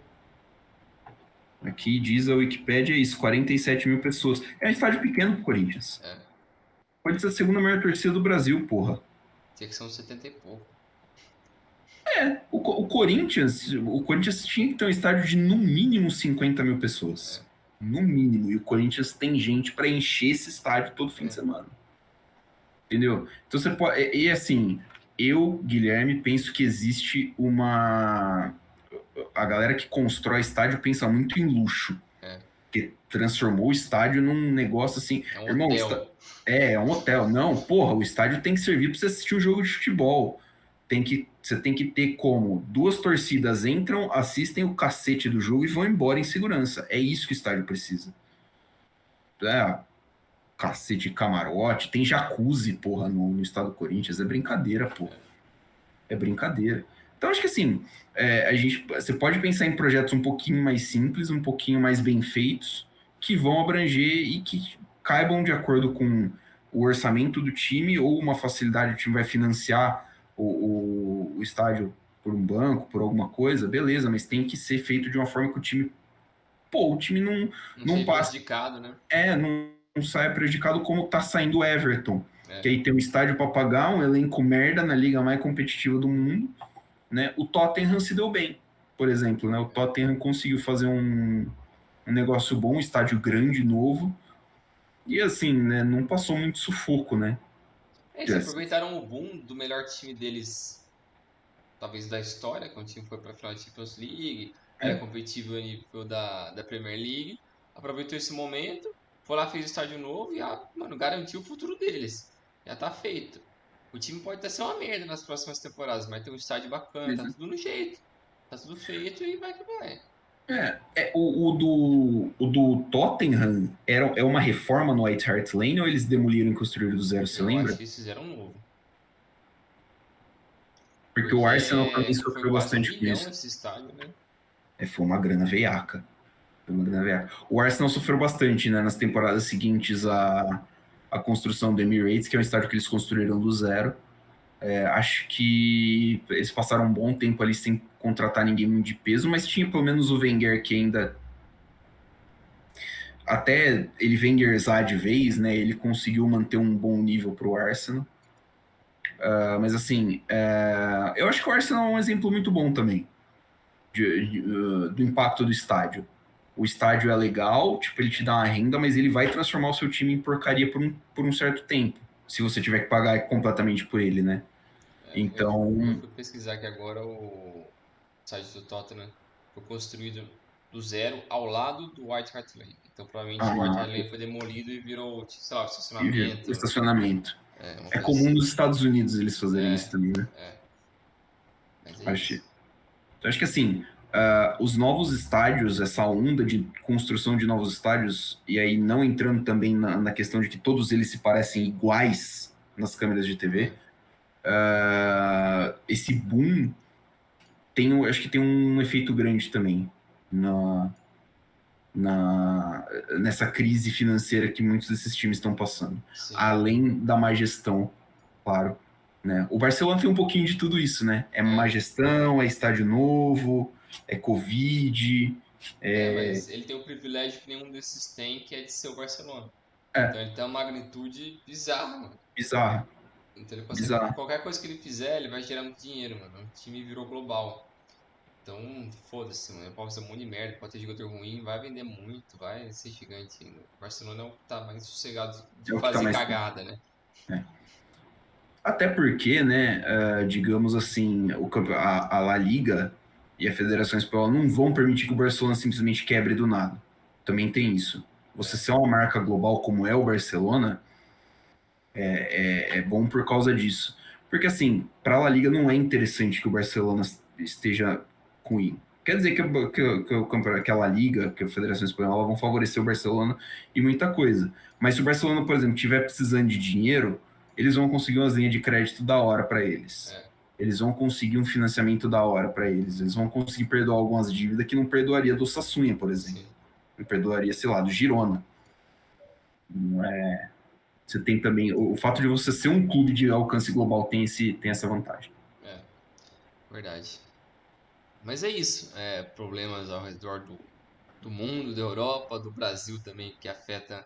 Aqui diz a Wikipédia isso, 47 mil pessoas. É um estádio pequeno pro Corinthians. O Corinthians é a segunda maior torcida do Brasil, porra. Tinha que ser uns 70 e pouco. O Corinthians tinha que ter um estádio de no mínimo 50 mil pessoas. No mínimo. E o Corinthians tem gente para encher esse estádio todo fim de semana. Entendeu? Então você pode. E assim, eu, Guilherme, penso que existe uma. A galera que constrói estádio pensa muito em luxo. Que transformou o estádio num negócio assim. É um Irmão, hotel. é um hotel. Não, porra, o estádio tem que servir para você assistir um jogo de futebol. Você tem que ter como duas torcidas entram, assistem o cacete do jogo e vão embora em segurança. É isso que o estádio precisa. Cacete de camarote, tem jacuzzi, porra, no estado do Corinthians. É brincadeira, porra. É brincadeira. Então, acho que assim, você pode pensar em projetos um pouquinho mais simples, um pouquinho mais bem feitos, que vão abranger e que caibam de acordo com o orçamento do time ou uma facilidade, o time vai financiar o estádio por um banco, por alguma coisa, beleza, mas tem que ser feito de uma forma que o time não passe prejudicado, né? Não saia prejudicado como tá saindo o Everton, que aí tem um estádio para pagar, um elenco merda na liga mais competitiva do mundo, né? O Tottenham se deu bem, por exemplo, né? O Tottenham conseguiu fazer um negócio bom, um estádio grande, novo, e assim, né? Não passou muito sufoco, né? Eles aproveitaram o boom do melhor time deles, talvez da história, quando o time foi para a final da Champions League, era competitivo a nível da Premier League, aproveitou esse momento, foi lá, fez o estádio novo e, mano, garantiu o futuro deles. Já tá feito. O time pode até ser uma merda nas próximas temporadas, mas tem um estádio bacana, tá tudo no jeito. Tá tudo feito e vai que vai. O do Tottenham é uma reforma no White Hart Lane ou eles demoliram e construíram do zero, você lembra? Eu acho que eles fizeram um novo. Porque o Arsenal também sofreu bastante com isso. Esse estádio, né? Foi uma grana veiaca. O Arsenal sofreu bastante, né, nas temporadas seguintes à construção do Emirates, que é um estádio que eles construíram do zero. Acho que eles passaram um bom tempo ali sem contratar ninguém muito de peso, mas tinha pelo menos o Wenger que ainda... Até ele Wengerzar de vez, né, ele conseguiu manter um bom nível para o Arsenal. Mas assim, eu acho que o Arsenal é um exemplo muito bom também do impacto do estádio. O estádio é legal, tipo, ele te dá uma renda, mas ele vai transformar o seu time em porcaria por um certo tempo, se você tiver que pagar completamente por ele, né? Então... Eu fui pesquisar aqui agora o estádio do Tottenham foi construído do zero ao lado do White Hart Lane. Então provavelmente o White Hart Lane foi demolido e virou, sei lá, estacionamento. Estacionamento. É comum assim. nos Estados Unidos eles fazerem isso também, né? Mas é isso. Acho que assim, Os novos estádios, essa onda de construção de novos estádios, e aí não entrando também na questão de que todos eles se parecem iguais nas câmeras de TV, esse boom acho que tem um efeito grande também nessa crise financeira que muitos desses times estão passando. Sim. Além da má gestão, claro. Né? O Barcelona tem um pouquinho de tudo isso, né? É má gestão, é estádio novo, é Covid. Mas ele tem um privilégio que nenhum desses tem, que é de ser o Barcelona. Então ele tem uma magnitude bizarra, mano. Bizarra. Então ele consegue, qualquer coisa que ele fizer, ele vai gerar muito dinheiro, mano. O time virou global. Então, foda-se, mano. Pode fazer um monte de merda, pode ter jogador ruim, vai vender muito, vai ser gigante ainda. O Barcelona é o que tá mais sossegado de fazer cagada, né? Até porque, né, digamos assim, a La Liga e a Federação Espanhola não vão permitir que o Barcelona simplesmente quebre do nada. Também tem isso. Você ser uma marca global como é o Barcelona é bom por causa disso. Porque, assim, para a La Liga não é interessante que o Barcelona esteja ruim. Quer dizer que a La Liga, que a Federação Espanhola vão favorecer o Barcelona e muita coisa. Mas se o Barcelona, por exemplo, estiver precisando de dinheiro, eles vão conseguir umas linhas de crédito da hora para eles. Eles vão conseguir um financiamento da hora para eles. Eles vão conseguir perdoar algumas dívidas que não perdoaria do Sassuolo, por exemplo. Sim. Não perdoaria, sei lá, do Girona. Não é... Você tem também... O fato de você ser um clube de alcance global tem essa vantagem. Verdade. Mas é isso. Problemas ao redor do mundo, da Europa, do Brasil também, que afeta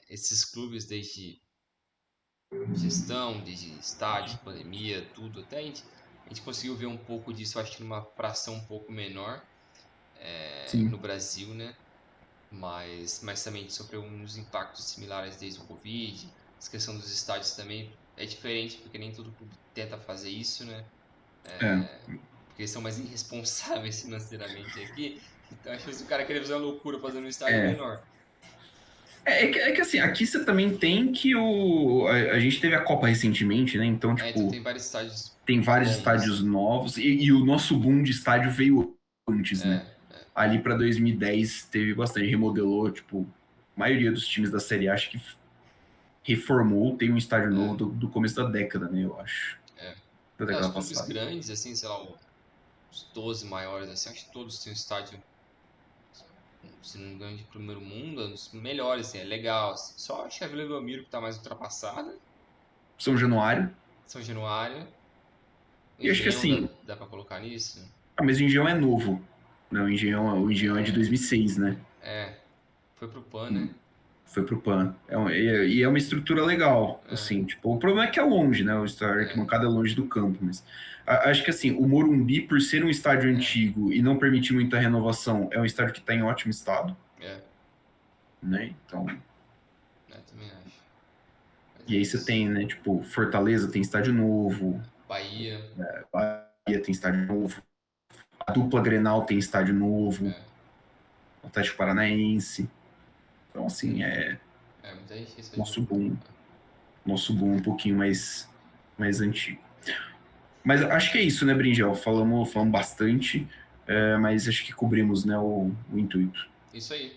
esses clubes desde gestão, desde estádio, pandemia, tudo. Até a gente conseguiu ver um pouco disso, acho que numa fração um pouco menor no Brasil, né? Mas também sofreu uns impactos similares desde o Covid. A questão dos estádios também é diferente, porque nem todo clube tenta fazer isso, né? Porque eles são mais irresponsáveis financeiramente aqui. Então acho que se o cara querer fazer uma loucura fazendo um estádio menor. É que assim, aqui você também tem que a gente teve a Copa recentemente, né? Então, tipo... então tem vários estádios. Tem vários estádios novos. E o nosso boom de estádio veio antes, né? Ali pra 2010 teve bastante. Remodelou, tipo... A maioria dos times da Série A, acho que reformou. Tem um estádio novo do começo da década, né? Eu acho. Da década passada. Os clubes grandes, assim, sei lá, os 12 maiores, assim, acho que todos têm um estádio... Se não me engano, de primeiro mundo, um dos melhores, assim, é legal. Assim. Só acho que a Vila Belmiro que tá mais ultrapassada. São Januário. E acho que assim... Dá pra colocar nisso? Mas o Engenhão é novo. Não, o Engenhão é de 2006, né? Foi pro PAN, né? Foi pro PAN. E é uma estrutura legal, assim, tipo, o problema é que é longe, né? O estádio arquibancada é longe do campo, mas acho que assim, o Morumbi, por ser um estádio antigo e não permitir muita renovação, é um estádio que tá em ótimo estado. Né? Então... também acho. E aí você tem, né, tipo, Fortaleza tem estádio novo. Bahia tem estádio novo. A dupla Grenal tem estádio novo. O Atlético Paranaense. Então, assim, nosso boom um pouquinho mais antigo. Mas acho que é isso, né, Bringel? Falamos bastante, mas acho que cobrimos, né, o intuito. Isso aí.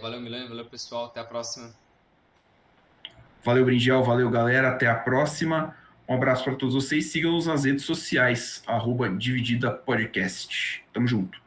Valeu, Milano. Valeu, pessoal. Até a próxima. Valeu, Bringel. Valeu, galera. Até a próxima. Um abraço para todos vocês. Sigam-nos nas redes sociais, @DivididaPodcast. Tamo junto.